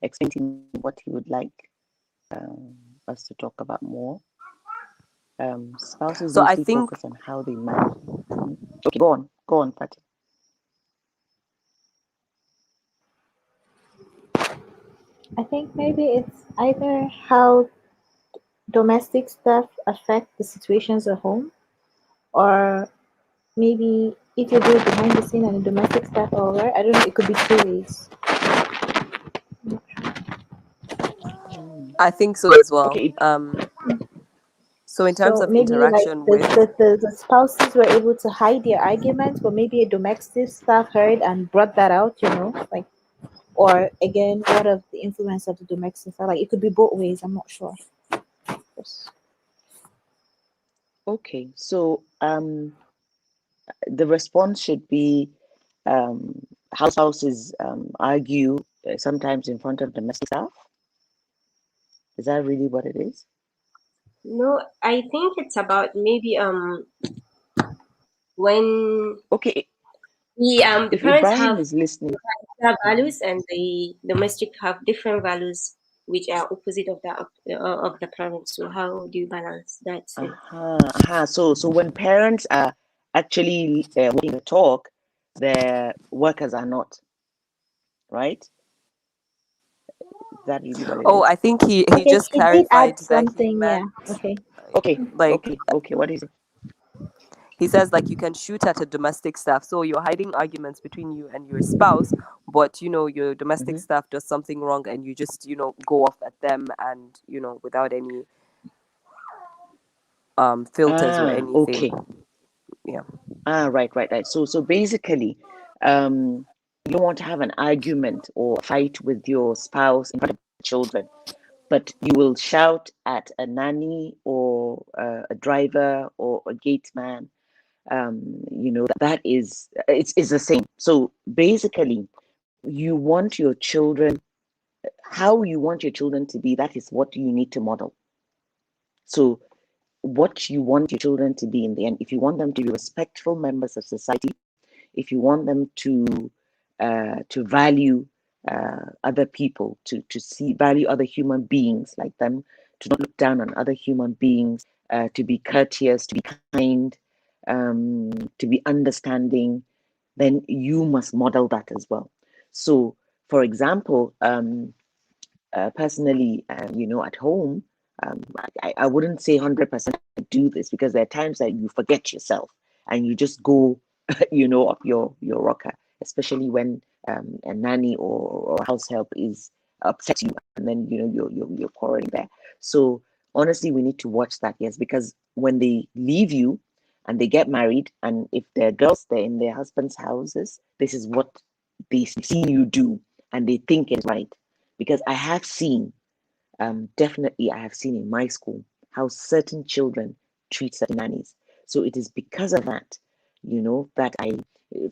explain to me what you would like us to talk about more. Spouses So I mostly think focus on how they manage. Okay, go on, Fatima. I think maybe it's either how domestic stuff affect the situations at home, or maybe if you do it behind the scene and the domestic stuff over. I don't know. It could be two ways. I think so as well. Okay. So in terms So of maybe like interaction with the spouses were able to hide their arguments, but maybe a domestic staff heard and brought that out, like, or again, what of the influence of the domestic staff? Like, it could be both ways. I'm not sure. Yes. Okay, so the response should be how spouses argue sometimes in front of domestic staff. Is that really what it is? No, I think it's about maybe when Okay, the if parents Ibrahim have is listening. their values and the domestic have different values which are opposite of the parents. So how do you balance that? So when parents are actually wanting to talk, their workers are not, right? Is that really what it is? I think he Okay, just he did add clarified that he something. Yeah. meant Okay. Okay. What is it? he says like you can shoot at a domestic staff, so you're hiding arguments between you and your spouse, but your domestic staff does something wrong and you just go off at them, and without any filters or anything. Okay. Yeah. Right. So basically, you don't want to have an argument or fight with your spouse in front of children, but you will shout at a nanny or a driver or a gate man. That is it's the same. So basically, you want your children, how you want your children to be, that is what you need to model. So what you want your children to be in the end, if you want them to be respectful members of society, if you want them to value other people, to value other human beings like them, to not look down on other human beings, to be courteous, to be kind, to be understanding, then you must model that as well. So, for example, personally, at home, I wouldn't say 100% do this, because there are times that you forget yourself and you just go, up your rocker, especially when a nanny or house help is upset you, and then you're quarreling there. So honestly, we need to watch that, yes, because when they leave you and they get married, and if they're girls, they're in their husbands' houses, this is what they see you do, and they think it's right. Because I have seen, definitely I have seen in my school how certain children treat certain nannies. So it is because of that, that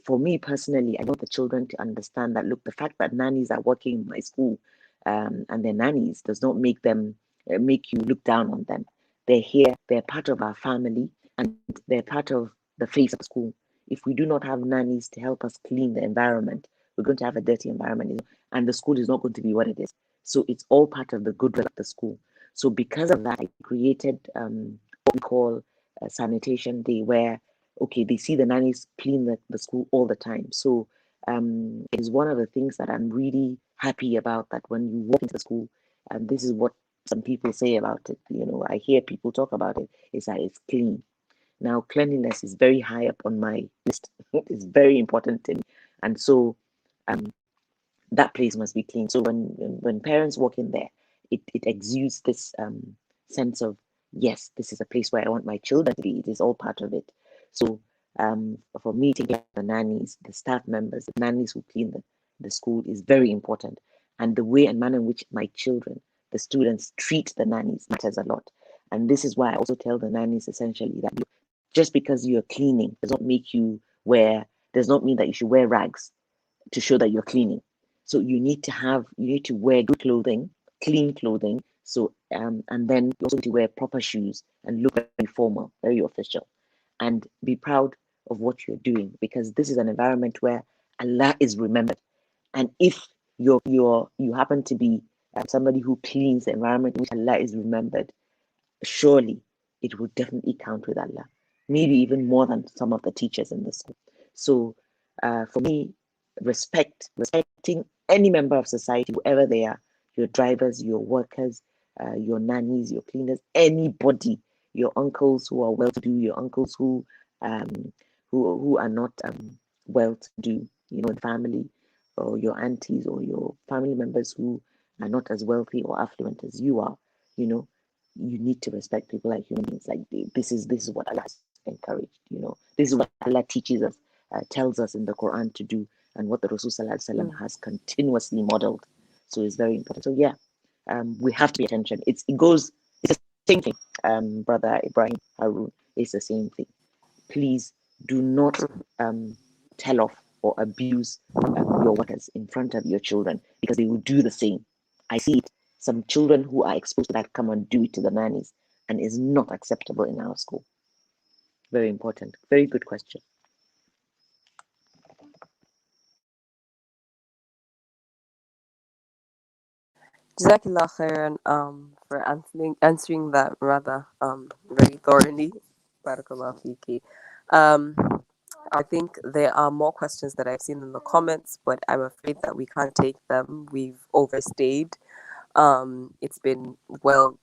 for me personally, I want the children to understand that, look, the fact that nannies are working in my school, and they're nannies does not make them, make you look down on them. They're here, they're part of our family, and they're part of the face of the school. If we do not have nannies to help us clean the environment, we're going to have a dirty environment, and the school is not going to be what it is. So it's all part of the goodwill of the school. So because of that, I created what we call a sanitation day, where, okay, they see the nannies clean the school all the time. So it is one of the things that I'm really happy about, that when you walk into the school, and this is what some people say about it, I hear people talk about it, is that it's clean. Now, cleanliness is very high up on my list. It's very important to me. And so that place must be clean. So when parents walk in there, it exudes this sense of, yes, this is a place where I want my children to be. It is all part of it. So for me, taking the nannies, the staff members, the nannies who clean the school is very important. And the way and manner in which my children, the students, treat the nannies matters a lot. And this is why I also tell the nannies essentially that just because you're cleaning does not mean that you should wear rags to show that you're cleaning. So you need to wear good clothing, clean clothing. So and then you also need to wear proper shoes and look very formal, very official, and be proud of what you're doing, because this is an environment where Allah is remembered. And if you happen to be somebody who cleans the environment in which Allah is remembered, surely it will definitely count with Allah, maybe even more than some of the teachers in the school. So for me, respecting any member of society, whoever they are, your drivers, your workers, your nannies, your cleaners, anybody, your uncles who are well-to-do, your uncles who are not well-to-do, in family, or your aunties or your family members who are not as wealthy or affluent as you are, you need to respect people like human beings. Like this is what Allah has encouraged. This is what Allah teaches us, tells us in the Quran to do, and what the Rasul Sallallahu has continuously modeled. So it's very important. So yeah, we have to pay attention. It's the same thing. Brother Ibrahim Harun, it's the same thing. Please do not tell off or abuse your workers in front of your children, because they will do the same. I see it. Some children who are exposed to that come and do it to the nannies, and is not acceptable in our school. Very important. Very good question. Jazakallah khairan for answering that rather very thoroughly. Barakallah fiki. I think there are more questions that I've seen in the comments, but I'm afraid that we can't take them. We've overstayed. It's been, well,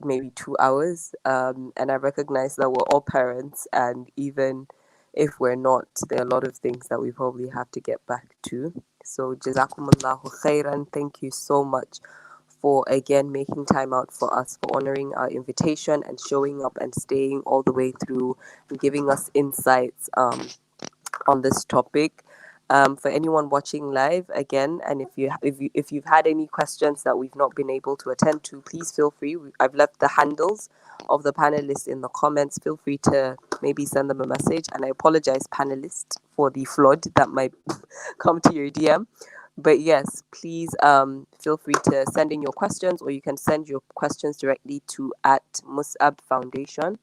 maybe 2 hours, and I recognize that we're all parents, and even if we're not, there are a lot of things that we probably have to get back to. So jazakumullahu khairan, thank you so much for again making time out for us, for honoring our invitation and showing up and staying all the way through and giving us insights on this topic. For anyone watching live again, and if you've had any questions that we've not been able to attend to, please feel free. I've left the handles of the panelists in the comments. Feel free to maybe send them a message. And I apologize, panelists, for the flood that might come to your DM. But yes, please feel free to send in your questions, or you can send your questions directly to @Mus'ab Foundation.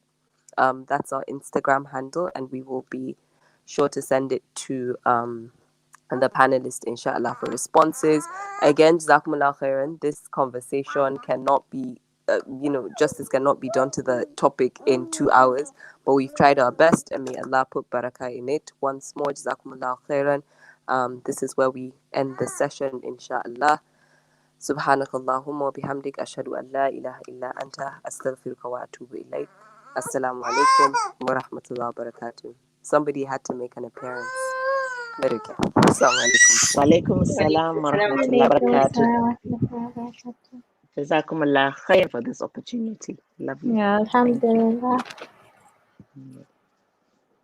That's our Instagram handle, and we will be sure to send it to the panelists, inshallah, for responses. Again, jazakumullah khairan. This conversation cannot be, justice cannot be done to the topic in 2 hours, but we've tried our best, and may Allah put barakah in it. Once more, jazakumullah khairan. This is where we end the session, inshallah. سبحانك اللهم وبحمدك أشهد أن لا إله إلا أنت أستغفرك وأتوب إليك. Assalamu alaikum wa rahmatullahi wa barakatuh. Somebody had to make an appearance. But okay. Assalamu alaikum. Wa alaikum assalam wa rahmatullahi wa barakatuh. Jazakumullah khair for this opportunity. Lovely. Yeah, alhamdulillah.